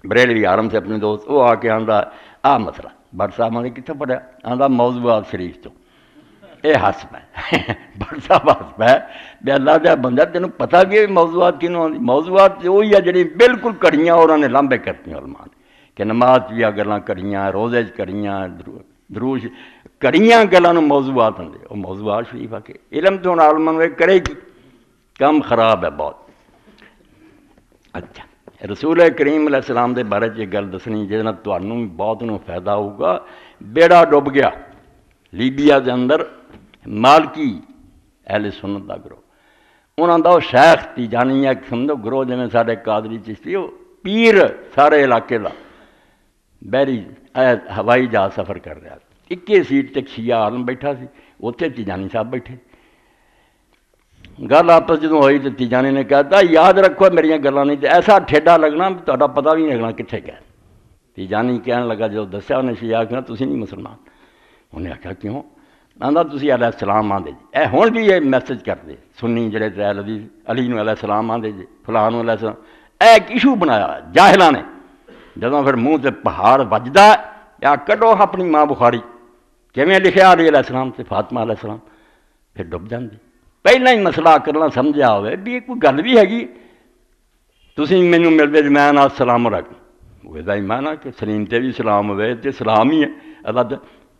بریلوی عالم سے اپنے دوست، وہ آ کے آندا آ مسئلہ، بٹ صاحب آدھے کتنے پڑھیا؟ آندا موضوعات شریف تو، یہ ہس پہ بٹ صاحب ہس پہ بے اللہ دیا بندہ تینوں پتہ بھی ہے موضوعات کینوں آتی؟ موضوعات وہی ہے جڑی بالکل کڑیاں اور انہیں لمبے کرتی علماء نے کہ نماز بھی گلاں کڑیاں، روزے کڑیاں، دروش کڑیاں گلاں موضوعات ہوں، وہ موضوعات شریف آ کے علم تو عالماں نے کرے گی، کم خراب ہے بہت۔ اچھا رسول کریم علیہ السلام دے بارے یہ گل دسنی جس نال تانوں بہت انہوں فائدہ ہوگا۔ بیڑا ڈب گیا لیبیا دے اندر، مالکی اہل سنت دا گروہ، انہاں دا شیخ تیجانی ایک سمجھو گروہ جویں ساڈے قادری چشتی، وہ پیر سارے علاقے دا بحری ہوائی جہاز سفر کر رہا، 21 سیٹ تک شیعہ عالم بیٹھا سی، اتنے تیجانی صاحب بیٹھے، گل آپس جدوں ہوئی تو تیجانی نے کہتا یاد رکھو میری گلاں نہیں، ایسا ٹھیڈا لگنا تہاڈا پتہ بھی نہیں لگنا کتنے گئے۔ تیجانی کہنے لگا جو دسیا انہیں شیعہ کہنا تسی نہیں مسلمان، انہیں آخیا کیوں؟ آندا تسی علیہ السلام آندے جی، اے ہن بھی یہ میسج کرتے سنی جڑے ترے علی نو علیہ السلام آندے جی، فلاں علیہ السلام، اے ایک ایشو بنایا جاہلاں نے، جدوں پھر منہ تے پہاڑ وجدا یا کڈو اپنی ماں بخاری کیویں لکھیا علی علیہ السلام تے فاطمہ علیہ السلام، پھر ڈب جاندے۔ پہلا ہی مسئلہ کرنا سمجھا ہوئے بھی کوئی گل بھی ہے تسی مینوں ملدے میں نال سلام رکھ، وہ ایمان ہے کہ سلیم تے بھی سلام ہوئے تے سلام ہی ہے، اللہ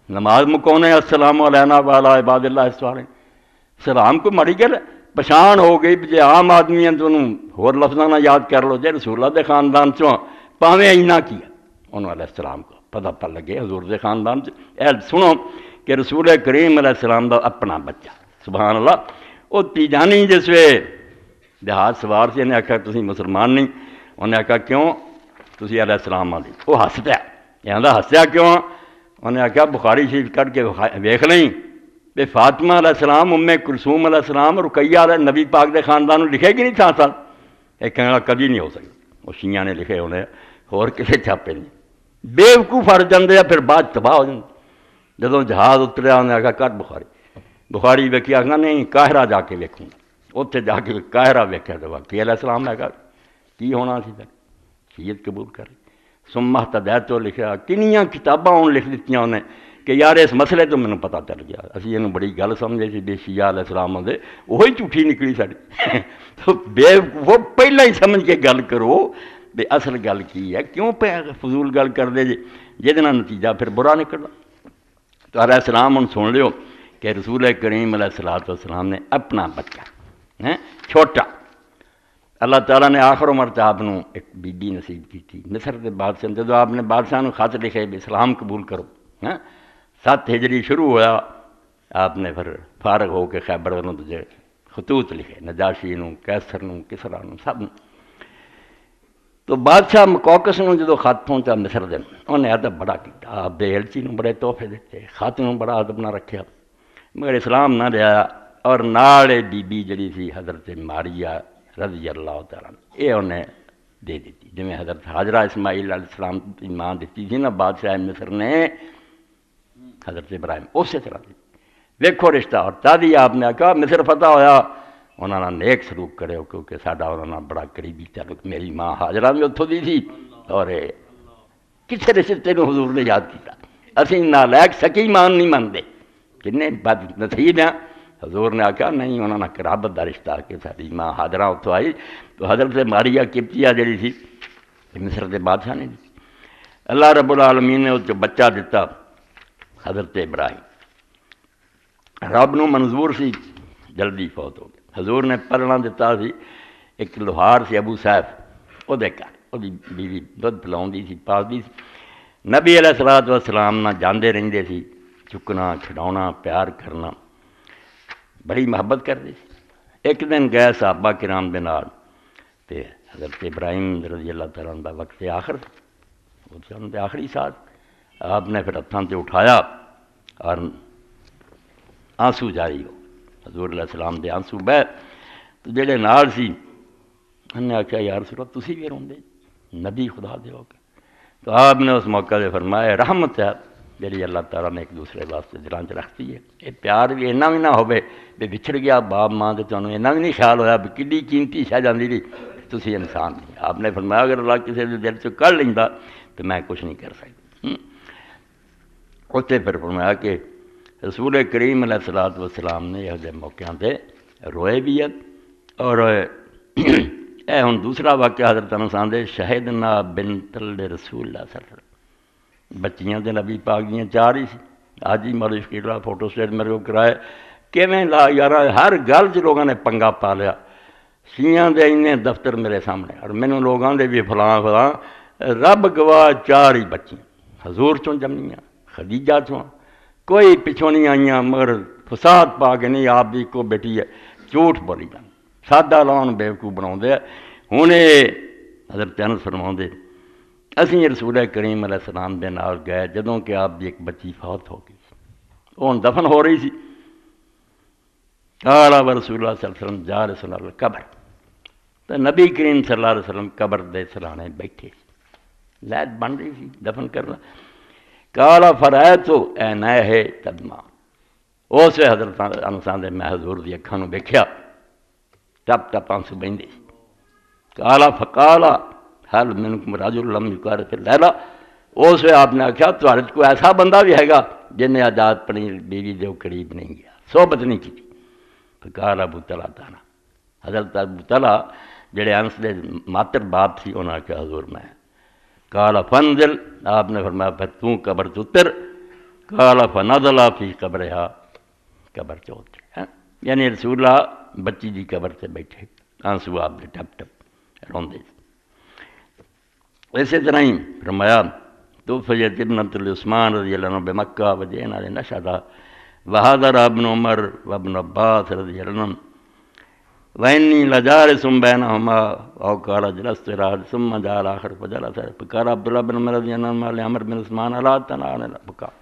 نماز مکونے السلام علینا وعلی عباد اللہ الصالحین، سلام کو مڑی گل پچھان ہو گئی جی عام آدمی ہیں تو انہوں ہور لفظاں نہ یاد کر لو، جی رسول اللہ دے خاندان چوں پاویں اینا کیا انہوں علیہ السلام کو پتہ پہ لگے حضور دے خاندان سے، اے سنو کہ رسول کریم علیہ السلام دا اپنا بچہ، سبحان اللہ۔ وہ تیجانی جس وے دیہات سوار سے انہیں آخیا تسی مسلمان نہیں، انہیں آخیا کیوں؟ تسی علیہ السلام آدھی، وہ ہس پیا، یہ آندا ہسیا کیوں؟ انہیں آخیا بخاری شریف کر کے ویکھ لیں بے فاطمہ علیہ السلام، ام کلثوم علیہ السلام، رقیہ علیہ نبی پاک دے خاندان لکھے گی نہیں ساتھ ساتھ، یہ کہنا کبھی نہیں ہو سکتا، وہ شیعہ نے لکھے ہونے اور کسے چھاپے نہیں، بیوقوف ہر جاندے پھر بعد تباہ ہو جاندے۔ جدوں جہاز اتریا انہیں آخیا کٹ بخاری ویکھی، آخنا نہیں قاہرہ جا کے ویکھوں، اتنے جا کے قاہرہ ویکھیا تو واقعی علیہ السلام ہے کی ہونا سی پھر شیعت قبول کر ثم اہتدیت تو لکھا، کنیاں کتاباں انہوں لکھ دیتیاں انہیں کہ یار اس مسئلے تو مینوں پتہ چل گیا، اسی یہ بڑی گل سمجھے سی بے شیعہ علیہ السلام آدھے وہی جھوٹھی نکلی ساری تو بے وہ پہلے ہی سمجھ کے گل کرو بے اصل گل کی ہے، کیوں پہ فضول گل کر دے جی جہد نتیجہ پھر برا نکلنا۔ تو علیہ السلام ہن سن لیو کہ رسول کریم علیہ السلام نے اپنا بچہ چھوٹا اللہ تعالیٰ نے آخر عمر آپ نو ایک بی بی نصیب کی تھی مصر کے بادشاہ، جب آپ نے بادشاہ نو خط لکھے اسلام قبول کرو 7 ہجری شروع ہوا، آپ نے پھر فارغ ہو کے خیبر والوں تجھے خطوط لکھے نجاشی نو، کیسر نو، کسرا نو، سب نو۔ تو بادشاہ مقوقس نو جدو خط پہنچا مصر دن انہیں ادب بڑا کیا، آپ دے ایلچی نو بڑے تحفے دیتے، خط نو بڑا ادب نہ رکھیا، مگر اسلام نہ لیا، اور نال بی بی جڑی سی حضرت ماریہ رضی اللہ تعالیٰ یہ انہیں دے دیتی، جی حضرت حاجرہ اسماعیل علیہ السلام کی ماں دیتی تھی نا بادشاہ مصر نے حضرت ابراہیم، اسی طرح دی ویکھو رشتہ۔ اور تادی آپ نے کہا مصر فتح ہویا انہوں نے نیک سلوک کرے ہو کیونکہ ساڈا انہوں نے بڑا قریبی تعلق، میری ماں حاجرہ بھی اتوں دی تھی، اور کسے رشتے کو حضور نے یاد کیا، اسی نالائق سکی مان نہیں منتے کنے بد نصیب ہیں۔ حضور نے آخیا نہیں انہوں نے قرابت کا رشتہ کہ ساری ماں حاجرہ اتوں آئی، تو حضرت ماریہ قبطیہ جڑی سی مصر کے بادشاہ نے دی، اللہ رب العالمین نے اس بچہ دیتا حضرت ابراہیم، رب نو منظور سی جلدی فوت ہو گیا، حضور نے پلنا دیتا سی ایک لوہار سی ابو سیف وہ گھر وہ بیوی دودھ پلاؤندی سی پالدی سی، نبی علیہ الصلوۃ والسلام نہ جاندے رہندے سی، چکنا چھڈاؤنا پیار کرنا بڑی محبت کرتے سی۔ ایک دن گئے صحابہ کرام دے نال تے حضرت ابراہیم رضی اللہ تعالیٰ عنہ دا وقت آخر وہ آخری سال، آپ نے پھر ہتھاں تے اٹھایا اور آنسو جاری ہو، حضور علیہ السلام دے آنسو بہ، تو جڑے نال سی انہیں آخیا یا رسول اللہ تسی بھی روندے نبی خدا دے ہو کے، تو آپ نے اس موقع دے فرمایا رحمت ہے جڑی اللہ تعالیٰ نے ایک دوسرے واسطے دلاں چ رکھتی ہے، یہ پیار بھی اینا بھی نہ ہوئے بھی بچھڑ گیا باپ ماں تو تمہیں اینا بھی نہیں خیال ہویا بھی کڈی قیمتی شہ جاندی رہی تسی انسان نہیں۔ آپ نے فرمایا اگر اللہ کسی دے دل چ کر لیندا تو میں کچھ نہیں کر سکتا۔ اتنے پھر فرمایا کہ رسول کریم علیہ الصلوۃ والسلام نے یہ موقعوں پہ روئے بھی ہے، اور اے ہن دوسرا واقعہ حضرت انس آندے شہدنا بنت رسول اللہ صلی اللہ علیہ وسلم، بچیاں تے نبی پاک دیاں 4 ہی سی، آج ہی مولوی فقیر اللہ فوٹو سٹیٹ میرے کو کرائے کیویں لا یار ہر گل چ لوگوں نے پنگا پا لیا، شیعہ دے انے دفتر میرے سامنے اور مینوں لوگوں دے بھی فلاں فلاں، رب گواہ 4 ہی بچیاں حضور چوں جمنیاں خدیجہ چوں، کوئی پچھوں نہیں آئیاں، مگر فساد پا کے نہیں آپ بھی کو بیٹی ہے جھوٹ بولی جان سادہ لون بیوقوف بنا۔ ہوں حضرت انس فرماؤندے اسی رسول کریم علیہ السلام دے نال گئے جدوں کہ آپ دی ایک بچی فوت ہو گئی، وہ دفن ہو رہی سی، قال رسول اللہ صلی اللہ علیہ وسلم جا رسول اللہ قبر، تو نبی کریم صلی اللہ علیہ وسلم قبر دے سرانے بیٹھے لائٹ بن رہی سی دفن کرنا، قال فرأیتو عینیہ تدمع، اس حضرت انسان دے میں حضور دی اکھاں نوں ویکھیا ٹپ ٹپ آنسو بہندے سی، قال فقال حل منکم رجل لم یقارف اللیلہ، اس آپ نے آخیا تہاڈے کوئی ایسا بندہ بھی ہے گا جن نے آزاد اپنی بیوی دے قریب نہیں گیا صحبت نہیں کی، فقال ابو طلحہ تانا، حضرت ابو طلحہ جڑے انس دے ماتر باپ سی انہاں نے کہا حضور میں، قال فانزل، آپ نے فرمایا پھر توں قبر چتر، قال فنزل فی قبرہا، قبر چوتر، یعنی رسول اللہ بچی دی قبر سے بیٹھے آنسو آپ دے ٹپ ٹپ روندے۔ اسی طرح ہی فرمایا تو فجت ابنۃ عثمان رضی اللہ عنہ بمکہ وجئنا لنشہدہ وحضر ابن عمر وابن عباس رضی اللہ عنہ وإنی لجالس بینہما او قال جلست راحت ثم جاء الآخر فجلس فقال عبداللہ بن عمر رضی اللہ عنہ لعمر بن عثمان الا تنہانا عن البکاء،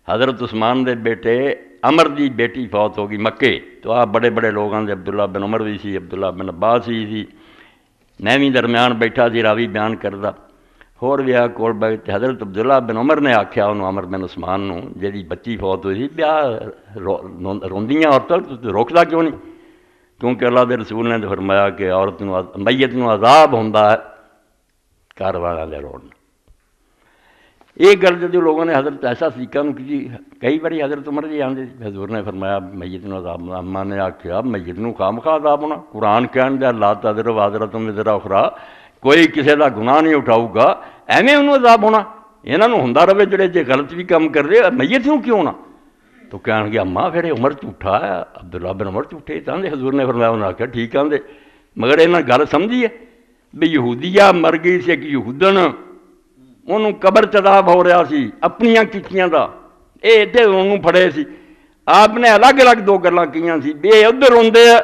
حضرت عثمان دے بیٹے عمر دی بیٹی فوت ہوگی مکے، تو آپ بڑے بڑے لوگاں دے عبداللہ بن عمر بھی سی، عبداللہ بن عباس بھی سی، میں بھی درمیان بیٹھا سی راوی بیان کردہ، ہور بھی آ کول بیٹھے حضرت عبداللہ بن عمر نے آکھیا انہوں عمر بن عثمان نوں جیڑی بچی فوت ہوئی سی بیا روندیاں عورتاں روکدا کیوں نہیں، کیونکہ اللہ دے رسول نے فرمایا کہ عورت نوں میت نوں عذاب ہوندا ہے گھر والیاں دے روڑ، یہ گل جب لوگوں نے حضرت ایسا سیکھا کی کئی بار حضرت عمر جی آتے حضور نے فرمایا میت نو عذاب اما نے آخیا میت نو خام خواہ عذاب ہونا قرآن کہن دیا لا تذر وازرۃ وزر اخری کوئی کسی کا گناہ نہیں اٹھاؤ گا ایویں انہوں عذاب ہونا یہاں ہوں رہے جڑے جی غلط بھی کام کر رہے میت نو کیوں ہونا تو کہن گیا اما پھر عمر جھوٹا ہے عبداللہ بن عمر جھوٹے آدھے حضور نے فرمایا انہوں نے آخیا ٹھیک آدھے مگر یہاں گل سمجھی ہے بھی یہودیہ مر گئی سی ایک یہودن انہوں قبر عذاب ہو رہا سی اپنیاں کیتیاں دا یہ اتنے انہوں پھڑے سی آپ نے الگ الگ دو گلاں کیاں سی بھی ادھر روندے ہیں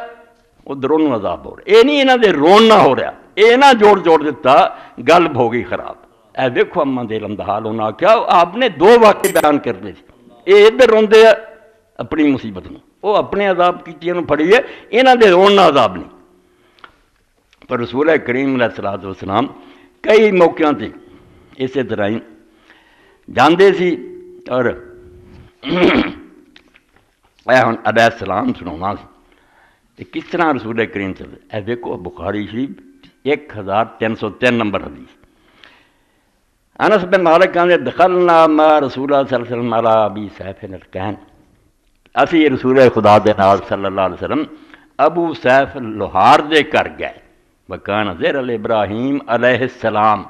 ادھر انہوں عذاب ہو رہا یہ نہیں یہاں دے رون نہ ہو رہا یہ نہ جوڑ دیتا گل ہو گئی خراب اے دیکھو اما دے علم دا حال انہوں نے آخیا آپ نے دو واقعے بیان کرتے تھے یہ ادھر روندے ہیں اپنی مصیبت میں وہ اپنے عذاب کیتیاں پھڑی ہے یہاں دے رون نہ عذاب نہیں پر رسول کریم علیہ الصلوۃ والسلام کئی موقعوں تے اسی طرح ہی جاندے سی اور ہوں علیہ السلام سنا سی کس طرح رسول کریم چلے اے دیکھو بخاری شریف 1303 نمبر حدیث انس بن مالک کہتے دخلنا ما رسول اللہ صلی اللہ علیہ وسلم علی ابی سیف الکہن اسی رسول خدا دے نال صلی اللہ علیہ وسلم ابو سیف لوہار دے گھر گئے وکان ذر ابراہیم علیہ السلام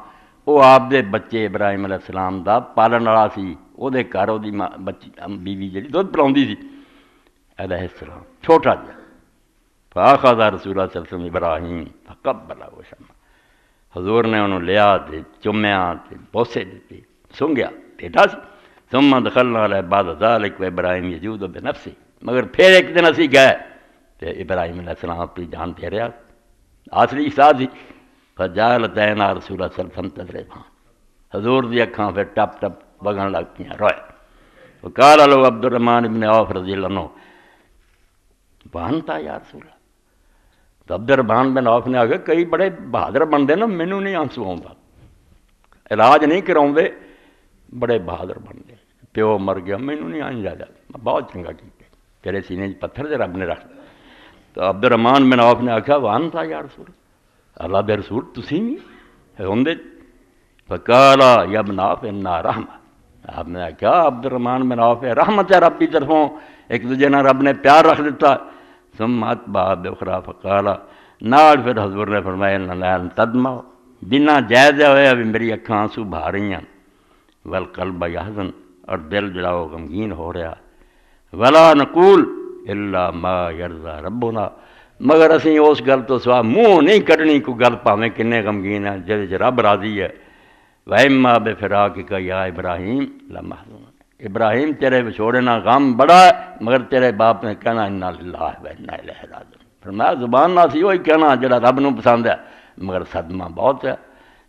وہ آپ دے بچے ابراہیم علیہ السلام دا پالن والا سی وہ گھر وہ بچی بیوی جی دھد پلاؤں سی علیہ السلام چھوٹا جا فاخذ رسول اللہ صلی اللہ علیہ وسلم ابراہیم فقبلہ وشمہ حضور نے انہوں لیا تے چومیا تے بوسے دیتے سنگیا بیٹھا سی ثم دخلنا علیہ بعد ذلک و ابراہیم یجود بنفسی مگر پھر ایک دن اسی گئے تے ابراہیم علیہ السلام اپنی جان تے رہا آخری ساتھ ہی فجعلت عینا رسول اللہ صلی اللہ علیہ وسلم تذرفان حضور دی اکھاں پھر ٹپ ٹپ بگن لگ پیا روئے وقال له عبد الرحمن بن عوف رضی اللہ عنہ بانتا یا رسول اللہ تو عبد الرحمن بن عوف نے آگے کئی بڑے بہادر بندے نا مینوں نہیں آنسو آؤں علاج نہیں کراؤں دے بڑے بہادر بندے پیو مر گیا مینوں نہیں آن جاتا میں بہت چنگا کیتے تیرے سینے پتھر دے رب نے رکھ تو عبد الرحمن بن عوف نے آخیا وانتا یا رسول اللہ دے رسول تسی نہیں ہوندے فقالا یا ابن عوف انا رحمہ آپ نے کہا عبد الرحمن بن عوف رحمت ہے رب کی طرفوں ایک دوجے نہ رب نے پیار رکھ دیتا ثم اتبع باخرى فقالا نال پھر حضور نے فرمایا ان تدمع بنا جائز ہوئے ابھی میری اکھاں آنسو بہا رہی ہیں والقلب یحزن اور دل جڑا وہ غمگین ہو رہا ولا نقول الا ما یرضى ربنا مگر اسی اس گل تو سوا منہ نہیں کڈنی کوئی گل پاویں کنے غمگین ہے جے رب راضی ہے وَإِمَّا بِفِرَاقِكَ يَا إِبْرَاهِيمُ لَمَحْزُونٌ ابراہیم تیرے بچھوڑنا غم بڑا ہے مگر تیرے باپ نے کہنا اِنَّا لِلَّهِ وَإِنَّا إِلَيْهِ رَاجِعُونَ فرمایا زبان نہ سی وہی کہنا جڑا رب نو پسند ہے مگر صدمہ بہت ہے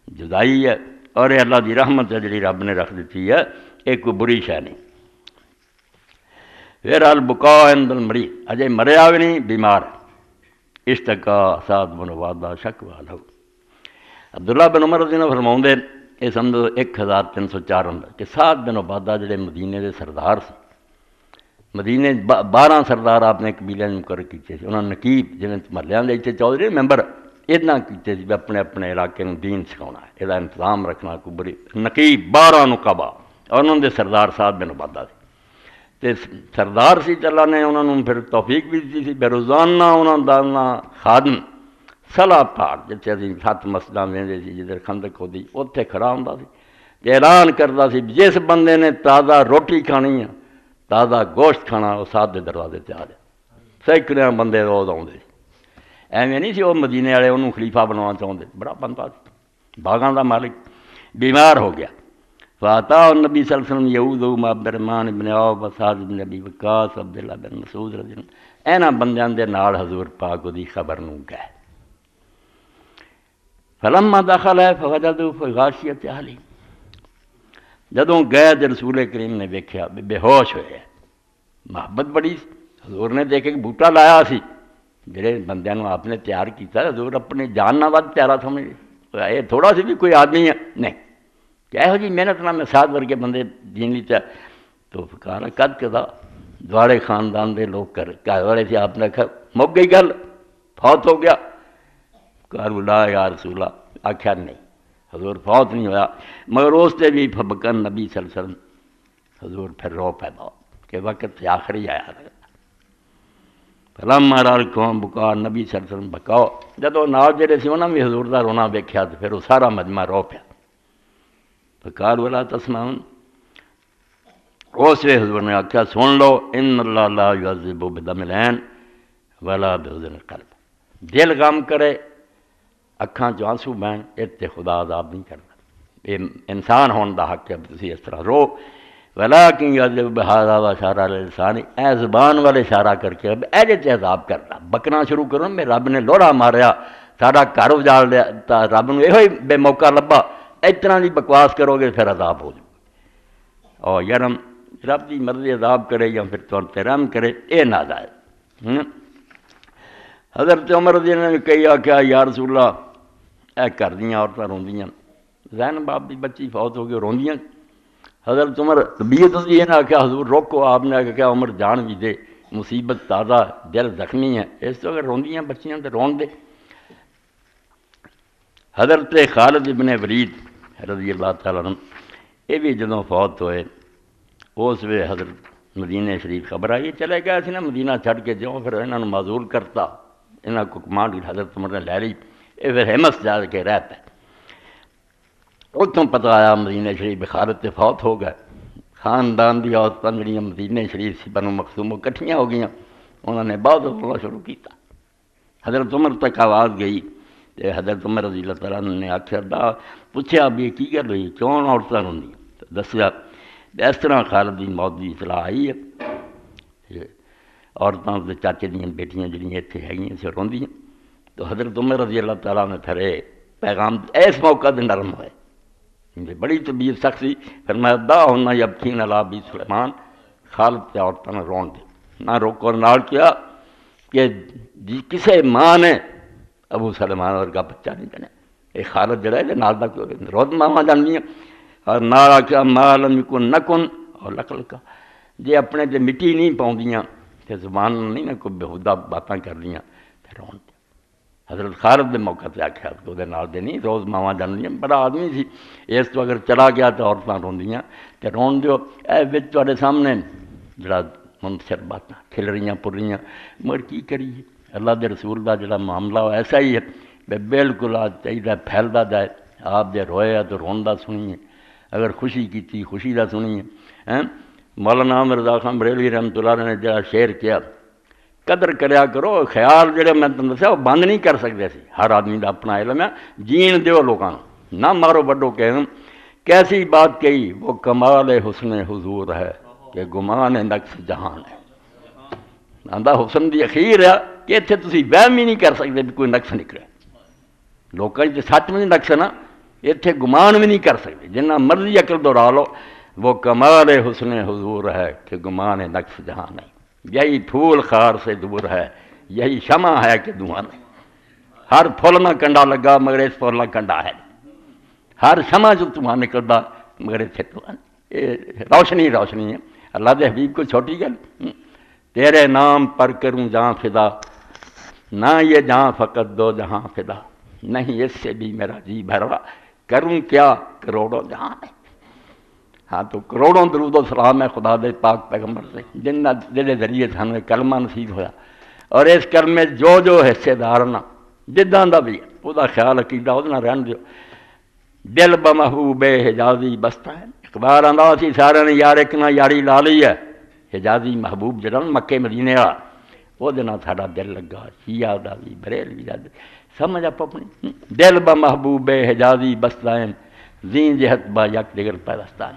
جدائی ہے اور یہ اللہ دی رحمت ہے جڑی رب نے رکھ دیتی ہے ایک کوئی بری شے نہیں پھر البکاء عند المریض اجے مریا بھی نہیں بیمار اشتکا سعد بن عبادہ شکویٰ لہو عبداللہ بن عمر رضی اللہ عنہ فرماؤں دے یہ سمجھو 1304 اندر کہ سعد بن عبادہ جڑے مدینے دے سردار سے مدینے 12 سردار آپ نے قبیلے میں مقرر کیتے تھے انہوں نے نقیب جنہیں محلیاں دے اتنے چودھری ممبر اتنا کیتے تھے اپنے اپنے علاقے میں دین سکھانا ہے یہ انتظام رکھنا کوئی بری نقیب 12 نقبہ اور انہوں نے سردار سعد بن عبادہ تھے تے سردار سی اللہ نے انہوں نے پھر توفیق بھی دی تھی بے روزانہ انہوں دا خادم صلاح پاک جتنے ابھی 7 مسجداں ویندے سی جدھر خندق ہوتی اتنے کھڑا ہوندا سی تے اعلان کرتا سی جس بندے نے تازہ روٹی کھانی ہے تازہ گوشت کھانا وہ سعد دے دروازے تے آ جائے سینکڑیاں بندے روز آتے ایویں نہیں سی وہ مدینے والے انہوں خلیفہ بنوانا چاہتے بڑا بندہ سی باغاں دا مالک بیمار ہو گیا فاتا النبی صلی اللہ علیہ وسلم یعود عبد الرحمن بن عوف سعد بن ابی وقاص عبداللہ بن مسعود رضی اللہ اینا بندیاں دے نال حضور پاک دی خبر نوں گئے فلما دخل ہے فوجدوا فی غاشیۃ اہلی جدوں گئے تے رسول کریم نے ویکھیا بے ہوش ہوئے محبت بڑی حضور نے دیکھے کہ بوٹا لایا سی جڑے بندیاں نوں آپ نے تیار کیتا حضور اپنی جان نال ود پیارا سمجھ یہ تھوڑا سی بھی کوئی آدمی ہے نہیں کہ یہو جی محنت نہ میں ساتھ ورگے بندے دین لیتا تو کہا قد کدا دوارے خاندان دے لوگ کر والے سے آپ نے کہا مک گئی گل فوت ہو گیا کہا لا یا رسول اللہ آخیا نہیں حضور فوت نہیں ہوا، مگر اس سے بھی فبکن نبی صلی اللہ علیہ وسلم، حضور پھر رو پیدا ہو کہ وقت سے آخری آیا رہا۔ فلما رأى القوم بکا، نبی صلی اللہ علیہ وسلم بکاؤ، جدو نال جڑے سی انہاں بھی حضور دا رونا ویکھیا تو پھر وہ سارا مجمع رو پیا۔ فقال ولا تسمعون، اس ویلے حضور نے آخیا سن لو، ان اللہ لا يعذب بدم العین ولا بحزن القلب، دل غم کرے اکھاں چ آنسو بہن، تے خدا عذاب نہیں کرتا، یہ انسان ہون دا حق ہے تسی اس طرح رو، ولیکن یعذب بہذا واشارہ لسانی، اے زبان والے اشارہ کر کے ایجے تے عذاب کرنا، بکنا شروع کرو میں رب نے لوڑا ماریا، ساڈا گھر اجاڑ لیا، رب نے یہ بے موقع لبا، اتنا دی بکواس کرو گے پھر عذاب ہو جائے، اور یرم رب کی مرضی عذاب کرے یا پھر تو رحم کرے، اے ناجائز۔ حضرت عمر رضی اللہ عنہ نے کہی آخیا یا رسول اللہ، اے گھر دیاں عورتاں روندیاں، زینب آپ دی بچی فوت ہو گئی روندیاں، حضرت عمر طبیعت ہوتی ہے نا کہ حضور روکو، آپ نے کہا عمر جان بھی دے، مصیبت تازہ، دل زخمی ہے، اس تو اگر روندیاں بچیاں تو رون دے۔ حضرت خالد ابن ولید رضی اللہ تعالیٰ عنہ یہ بھی جدوں فوت ہوئے، اس ویلے حضرت مدینہ شریف خبر آئی، چلے گئے سی نا مدینہ چھڈ کے، جو پھر انہوں نے معذول کرتا، انہوں کو کمانڈ حضرت عمر نے لے لی، یہ پھر ہمس جا کے رہتا ہے۔ اتوں پتہ آیا مدینہ شریف خالد تے فوت ہو گئے، خاندان دی عورتاں جڑیاں مدینہ شریف سی بنو مخزوم کٹھیاں ہو گئیاں، انہوں نے بعد بولنا شروع کیتا، حضرت عمر تک آواز گئی، تے حضرت عمر رضی اللہ تعالیٰ نے آخیا دا پوچھا بھی کی گل ہوئی، کیوں عورتاں روندیاں؟ دسیا اس طرح خالد دی موت دی اطلاع آئی ہے، عورتاں دے چاچے دیاں بیٹیاں جڑیاں اتنے ہیں سے روندیاں، تو حضرت عمر رضی اللہ تعالیٰ نے پھر پیغام اس موقع دے نرم ہوئے، بڑی طبیعت سخت سی، فرمایا دا ہونا یبکین علی ابی سلیمان، خالد تے عورتاں نے رون دے نہ روکو، نال کیا کہ کسے ماں نے ابو سلیمان ورگا بچہ نہیں دینا، یہ خالد جڑا ہے نال دا کوئی روز ماواں جاننیاں، اور نال آخیا ما لم یکن نکن اور لکل کا، جے اپنے تے مٹی نہیں پاؤندیاں تے زبان نہیں نہ کوئی بےہودہ باتاں کردیاں تے رون دے۔ حضرت خالد دے موقع تے آخیا کہ وہ نال دے نہیں، روز ماواں جاننیاں، بڑا آدمی سی، اس تو اگر چلا گیا تو عورتاں روندیاں تے رون دیو، اے وچ تواڈے سامنے جڑا منتشر باتاں کھل رہیاں پڑ رہیاں، مگر کی کریے، اللہ دے رسول دا جڑا معاملہ ہو ایسا ہی ہے، بالکل آج چاہیے پھیلدا جائے، آپ جے روئے تو روندا سنیے، اگر خوشی کیتی خوشی دا سنیے۔ مولانا مرزا خان بریلوی رحمۃ اللہ علیہ نے جڑا شعر کیا، قدر کریا کرو، خیال جڑے میں تمہیں دسیا وہ بند نہیں کر سکتے سی، ہر آدمی دا اپنا علم ہے، جین دیو لوگاں نہ مارو بڑو کہن، کیسی بات کہی وہ کمال حسن حضور ہے کہ گمان نقص جہان ہے، آندا حسن دی اخیر ہے کہ اتنے تسی وہم ہی نہیں کر سکتے بھی کوئی نقص نکلے، لوکاں تے سچ میں نقص نا، اتنے گمان بھی نہیں کر سکتے، جنہ مرضی عقل دہرا لو، وہ کمال حسن حضور ہے کہ گمان نقص جہاں نہیں، یہی پھول خار سے دور ہے، یہی شمع ہے کہ دھواں نہیں، ہر پھول نہ کنڈا لگا مگر اس پھول نہ کنڈا ہے، ہر شمع جو دھواں نکلدا مگر اتنے دھواں، روشنی روشنی ہے۔ اللہ دے حبیب کو چھوٹی گل، تیرے نام پر کروں جہاں فدا، نہ یہ جہاں فقط دو جہاں فدا، نہیں اس سے بھی میرا جی بھرا، کروں کیا کروڑوں جہاں ہے۔ ہاں تو کروڑوں درود و سلام ہے خدا دے پاک پیغمبر سے، جنہ جڑے ذریعے ہمیں کلمہ نصیب ہویا، اور اس کلمے جو حصے دار نا جداں دا بھی وہ دا خیال عقیدہ وہ نہ رہن دیو۔ دل بمحبوب حجازی بستا ہے، اقبال آندا سی سارے نے یار ایک نہ یاری لا لی ہے، حجازی محبوب جڑا مکے مدینے والا وہ دے نال ساڈا دل لگا، شیعہ دا بھی بریلوی دا بھی، سمجھ آپ اپنی، دل بمحبوب حجازی بستائن زین جہت با یک دیگر پیوستان،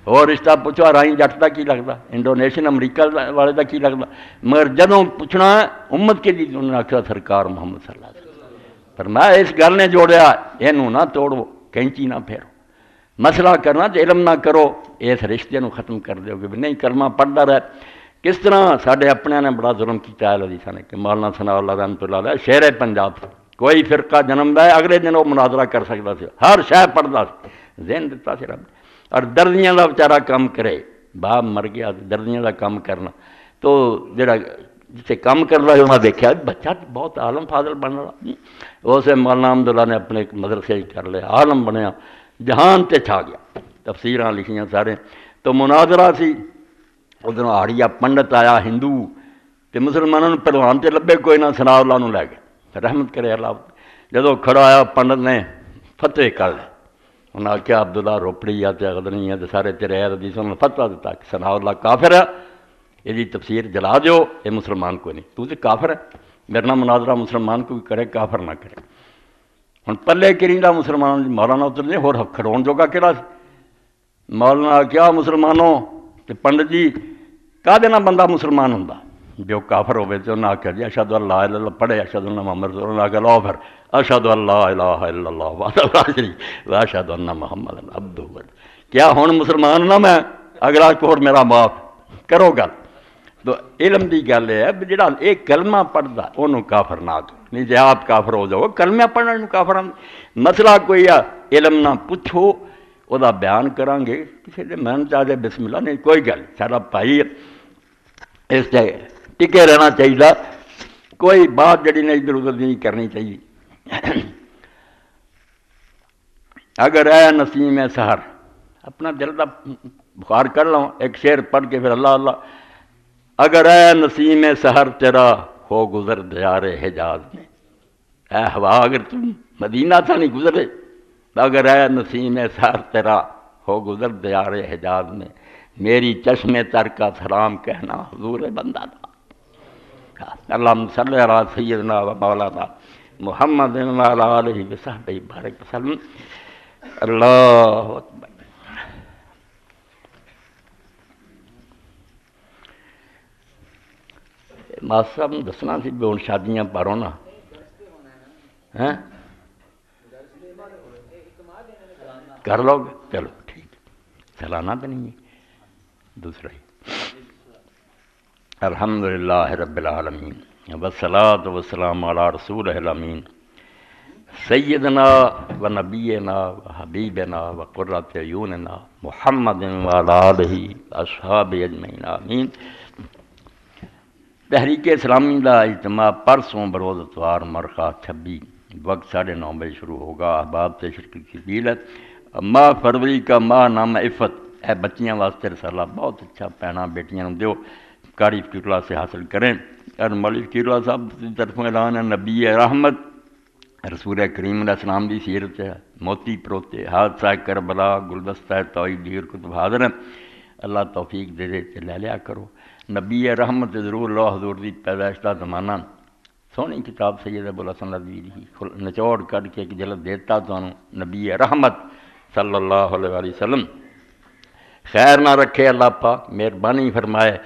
اور رشتہ پوچھو رائی جٹ کا کی لگتا، انڈونیشین امریکہ والے کا کی لگتا، مگر جدوں پوچھنا امت کے لیے انہوں نے آخیا سرکار محمد صلی اللہ علیہ وسلم، پر میں اس گل نے جوڑیا یہ نہ توڑو، کینچی نہ پھیرو، مسئلہ کرنا تو علم نہ کرو، اس رشتے نو ختم کر دیو گے، نہیں کلمہ پڑھتا رہے۔ کس طرح سارے اپنے نے بڑا ظلم کیا ہے حدیث نے کہ مولانا ثناء اللہ رحمۃ اللہ علیہ شیر پنجاب سے کوئی فرقہ جنم ہے اگلے دن وہ مناظرہ کر سکتا سی، ہر شے پڑھتا سی، ذہن دیتا سی رب نے، اور دردیاں دا بیچارہ کام کرے، باپ مر گیا دردیاں دا کام کرنا، تو جڑا جسے کام کر رہا ہے انہیں دیکھا بچہ بہت عالم فاضل بن رہا، اسے مولانا احمداللہ نے اپنے ایک مدرسے کر لیا، عالم بنیا، جہان تے چھا گیا، تفسیراں لکھیاں سارے تو مناظرہ سی، ادھر آڑیا پنڈت آیا ہندو تے مسلمانوں نے پہلوان تے لبے کوئی نہ، ثناء اللہ نو لے گئے، رحمت کرے اللہ، جدو کھڑا آیا پنڈت نے فتح کر لے، انہیں آخیا عبداللہ روپڑی یا تے غدنی ہے تے سارے تیرے عید حدیث نے فتویٰ دیتا کہ ثناء اللہ کافر ہے، یہ تفسیر جلا دیو، یہ مسلمان کوئی نہیں، تو تے کافر ہے، میرے نام مناظرہ مسلمان کوئی کرے کافر نہ کرے۔ ہن پلے کریندا مسلمان مولانا اتر نہیں ہور کھڑون جوگا کہڑا سی، مولانا کیا مسلمانوں تے پنڈت جی کہدے نہ بندہ مسلمان ہوندا جو کافر ہوئے تو انہیں آخیا جی اشہد اللہ الہ الا اللہ پڑھے، اشہد اللہ محمد رسول اللہ، انہیں آخیا لاؤ پھر اشہد اللہ الہ الا اللہ وحدہ لا شریک لہ واشہد ان محمد عبدہ ورسولہ، کیا ہن مسلمان نہ میں اگلا کوہر میرا معاف کرو گل، تو علم دی گل ہے جڑا ایک کلمہ پڑھدا انہوں کافر نہ کرو، نہیں جی آپ کافر ہو جاؤ، کلمہ پڑھنے کافر مسئلہ کوئی ہے علم نہ پوچھو وہ بیان کریں گے، کسی نے من چاہے بسم اللہ نہیں کوئی گل، سارا بھائی اس سے ٹکے رہنا چاہیے، کوئی بات جڑی نہیں ادھر ادھر نہیں کرنی چاہیے۔ اگر اے نسیم سحر، اپنا دل کا بخار کر لوں ایک شعر پڑھ کے پھر اللہ اللہ، اگر اے نسیم سحر تیرا ہو گزر دیار حجاز میں، اے ہوا اگر تم مدینہ تھا نہیں گزرے، اگر اے نسیم سحر تیرا ہو گزر دیار حجاز میں، میری چشم تر کا سلام کہنا حضور بندہ تھا۔ اللہم صلی علی سیدنا و مولانا محمد و علی آلہ وصحبہ بارک وسلم۔ اللہ اکبر۔ ماسٹر صاحب نے دسنا سی بھی ہوں شادیاں پارو نا، کر لو گے چلو ٹھیک، سالانہ تو نہیں ہے دوسرا ہی۔ الحمدللہ رب العالمین والصلاة والسلام علی رسولہ الامین سیدنا و نبینا و حبیبنا و قرۃ اعیننا محمد و علی آلہ اصحابہ اجمعین آمین۔ تحریک اسلامی کا اجتماع پرسوں بروز اتوار مرخہ 26 وقت 9:30 بجے شروع ہوگا۔ احباب سے شرکت کی اپیل ہے۔ ماہ فروری کا ماہ نام عفت ہے، بچیاں واسطے رسالہ بہت اچھا پینا، بیٹیاں دیو، قاری فقیر اللہ سے حاصل کریں۔ اور مولوی فقیر اللہ صاحب کی طرف اعلان ہے، نبی رحمت رسول کریم علیہ السلام کی سیرت ہے، موتی پروتے، حادثہ کربلا، گلدستہ توحید دیر کتب حاضر ہیں، اللہ توفیق دے دے تے لے لیا کرو۔ نبی رحمت ضرور اللہ حضور دی پیدائش کا زمانہ، سونی کتاب سید ابو الحسن ندوی دی نچوڑ کر کے ایک جلد دیتا تو نبی رحمت صلی اللہ علیہ وآلہ وسلم، خیر نہ رکھے اللہ پاک مہربانی فرمائے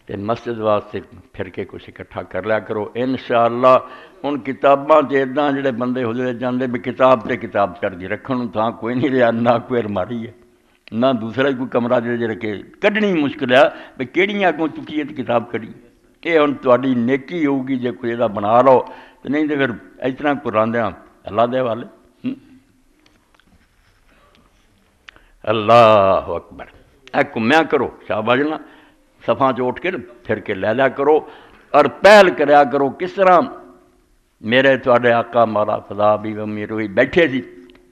تے مسجد واسطے پھر کے کچھ اکٹھا کر لیا کرو انشاءاللہ۔ ان کتاباں جداں جڑے بندے حضور جاندے بھی کتاب تے کتاب چڑھ دی رکھن تھاں کوئی نہیں رہا، نہ کوئی الماری ہے نہ دوسرا کوئی کمرہ جڑے رکھے، کڈنی مشکل ہے بھی کیڑی اگوں چکی ہے تو کتاب کھڑی، یہ ہن تہاڈی نیکی ہوگی جے کوئی دا بنا لو، تو نہیں تو پھر اس طرح قراندیاں اللہ دے والے۔ اللہ اکبر۔ اے گھومیا کرو شاباش نہ، صفاں چ اٹھ کے پھر کے لے لیا کرو اور پہل کریا کرو۔ کس طرح میرے تواڈے آقا مولا خدا بھی امیر ہوئی بیٹھے سی،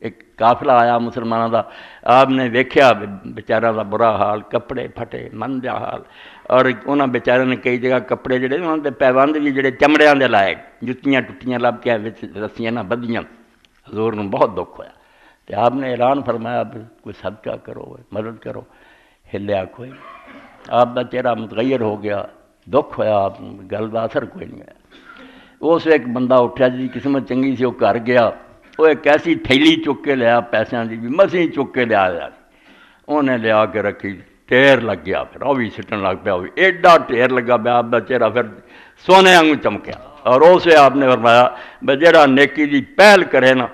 ایک قافلہ آیا مسلمانوں دا، آپ نے ویکھیا بیچارہ دا برا حال، کپڑے پھٹے مندہ حال، اور انہاں بیچارے نے کئی جگہ کپڑے جڑے انہاں دے پیوند بھی جڑے چمڑیاں دے لائے، جتیاں ٹٹیاں لب کے وچ رسیاں نہ بدیاں، حضور نوں بہت دکھ ہویا تے آپ نے اعلان فرمایا کوئی صدقہ کرو مدد کرو، ہلیا کوئی، آپ دا چہرہ متغیر ہو گیا، دکھ ہویا، آپ گل دا اثر کوئی نہیں ہوا۔ اس ایک بندہ اٹھا جی قسمت چنگی سی، وہ گھر گیا، وہ ایک ایسی تھیلی چک کے لیا پیسوں کی بھی مسیح چک کے لیا، انہیں لیا کے رکھی، ٹیر لگ گیا، پھر وہ بھی سٹن لگ پیا، وہ بھی ایڈا ٹیر لگا پیا، آپ کا چہرہ پھر سونے وانگوں چمکیا۔ اور اسے آپ نے فرمایا بھائی جہاں نیکی دی پہل کرے نا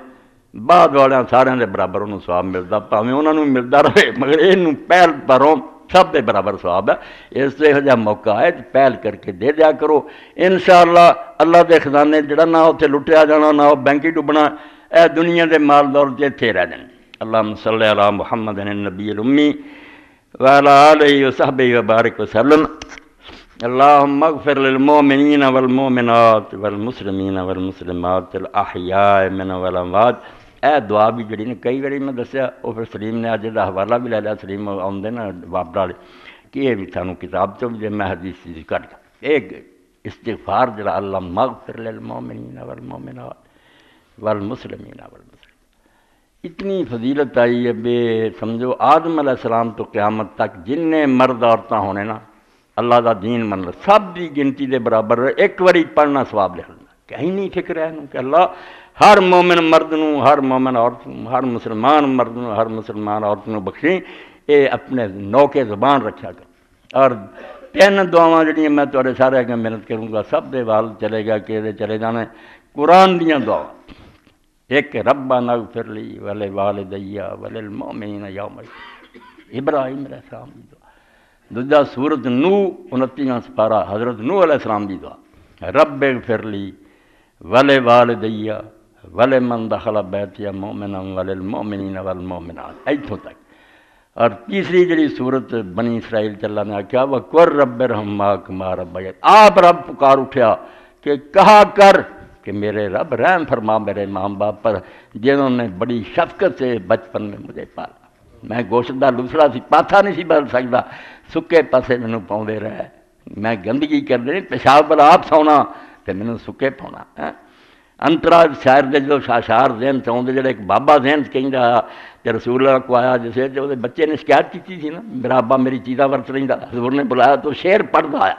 بعد والوں سارے دے برابر انہوں سواب ملتا، پاویں انہوں نے ملتا رہے مگر یہ پہل پروں سب دے برابر سواب ہے۔ اس سے یہ موقع ہے پہل کر کے دے دیا کرو انشاءاللہ۔ اللہ دے خزانے جڑا نہ اتنے لٹیا جانا، نہ وہ بینک ہی ڈبنا، اے دنیا دے مال دولت اتنے رہ جانے۔ اللہم صلی علی محمد النبی الامی وعلی آلہ وصحبہ وبارک وسلم۔ اللہم اغفر للمؤمنین والمؤمنات والمسلمین والمسلمات الاحیاء من والاموات۔ اے دعا بھی جڑی نے کئی باری میں دسیا، وہ پھر سلیم نے اج دا حوالہ بھی لے لیا، سلیم آؤندے نا باب والے کہ یہ بھی سانوں کتاب تو بھی میں حدیث چیز کر دیا ایک استغفار جڑا اللہم اغفر للمؤمنین والمؤمنات والمسلمین والمسلمات، اتنی فضیلت آئی ہے بے سمجھو آدم علیہ السلام تو قیامت تک جن مرد عورتیں ہونے نا اللہ دا دین من سب دی گنتی دے برابر ایک واری پڑھنا ثواب لکھنا، کہیں نہیں فکر ہے کہ اللہ ہر مومن مرد نو، ہر مومن عورت نو، ہر مسلمان مرد نو، ہر مسلمان عورت نو بخشیں، اے اپنے نوکے زبان رکھا کر۔ اور تین دعاواں جڑیاں میں تھوڑے سارے اگے محنت کروں گا، سب دے وال چلے گا کہ چلے جانے قرآن دیاں دعا، ایک ربنا اغفر لی ولوالدی وللمؤمنین یوم ابراہیم علیہ السلام دی دعا، دوجا سورۃ نوح 29واں سپارہ حضرت نوح علیہ السلام دی دعا، رب اغفر لی ولوالدی ولمن دخل بیتی مؤمنا وللمؤمنین والمؤمنات، ایتھوں تک۔ اور تیسری جڑی سورت بنی اسرائیل سے اللہ نے آکھیا وَقُلْ رَبِّ ارْحَمْهُمَا كَمَا رَبَّيَانِي، آپ رب پکار اٹھیا کہ کہا کر کہ میرے رب رحم فرما میرے ماں باپ پر جنہوں نے بڑی شفقت سے بچپن میں مجھے پالا، میں گوشت دا دوسرا سی پاتھا نہیں سی بدل سکتا، سکے پاسے مینوں پاؤندے رہے، میں گندگی کر دینی پیشاب پر آپ سونا تے مینوں سکے پاؤنا۔ انترا شاعر دے جو شاشار ذہن چاہتے جڑے ایک بابا ذہن کہندا کہ رسول اللہ کو آیا جسے جو بچے نے شکایت کی تھی نا میرا ابا میری چیزاں ورت رہندا، حضور نے بلایا تو شعر پڑھدا آیا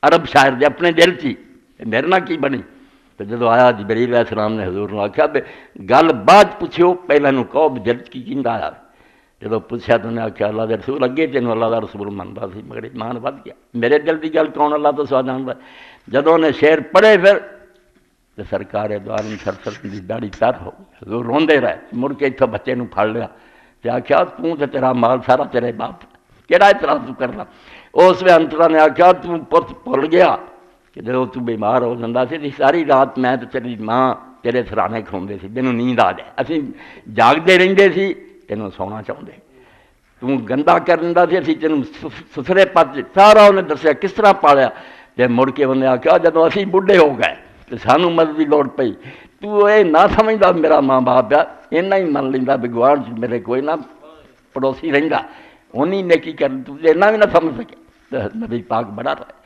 عرب شاعر دے اپنے دل چی میرے نہ کی بنی، تو جدو آیا جبریل علیہ السلام نے حضور نے آکھیا بے گل بعد پوچھو پہلے نو کہو بھی دل کی کیندا آیا، جدو پوچھا تو نے آکھیا اللہ دے رسول اگے تینوں اللہ دا رسول مندا سی مگر ایمان ود گیا، میرے دل دی گل کون اللہ تو سوا جاندا۔ جدو نے شعر پڑھے پھر تو سرکار دو عالم سر دی داڑھی تر ہو گئی، حضور روندے رہے، مڑ کے اتھوں بچے نو پھڑ لیا تے آکھیا تو تے تیرا مال سارا تیرے باپ کیڑا اعتراض تو کرنا۔ اس وقت انترا نے آکھیا تو پت بھول گیا کہ جدو تو بیمار ہو جاتا سی ساری رات میں تو تیری ماں تیرے سرانے کھلوندے سی، تینوں نیند آ جائے، اسی جاگدے رہندے سی تینوں سونا چاہتے، تو گندا کر دیندا سی اسی تینوں سسرے پت سارا انہیں دسیا کس طرح پالیا، تے مڑ کے انہیں آکھیا جدو اسی بڈھے ہو گئے تو سانوں مدد کی لوڑ پئی، تو یہ نہ سمجھدا میرا ماں باپ ہے اینا ہی من لیندا بھی گوارڈ میرے کوئی نہ پڑوسی رہندا انہیں نیکی کر تو اینا بھی نہ سمجھ سکے، تو نبی پاک بڑا رہے۔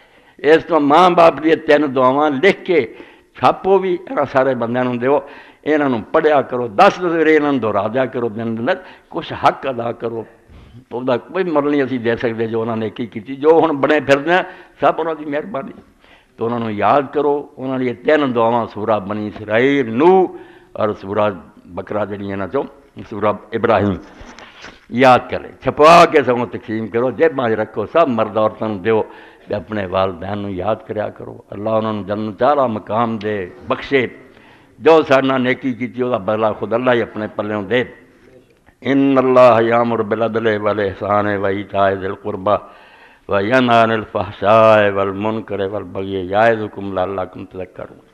اس تو ماں باپ دی تین دعاواں لکھ کے چھاپو بھی انہاں سارے بندیاں نوں دیو، انہاں نوں پڑھیا کرو، 10 واری انہاں نوں دہرا دیا کرو، دن دن کچھ حق ادا کرو، ਉਹਦਾ کوئی مل نہیں اسی دے سکتے جو انہوں نے کی جو ہن بنے پھرنے ہیں سب انہوں دی مہربانی، تو انہوں نے یاد کرو، انہوں نے یہ 3 دعاواں سورہ بنی اسرائیل نوح اور سورہ بقرہ جڑیاں نا چو سورہ ابراہیم یاد کرے، چھپوا کے سگوں تقسیم کرو، جیب ماں رکھو، سب مرد عورتوں دیو، اپنے والدین نو یاد کریا کرو، اللہ انہوں نے جنت والا مقام دے بخشے، جو سارنا نیکی کیتی وہ بدلہ خود اللہ ہی اپنے پلوں دے۔ ان اللہ یامر بالعدل والاحسان وایتاء ذی القربى وینہی عن الفحشاء والمنکر والبغی یعظکم لعلکم تذکرون۔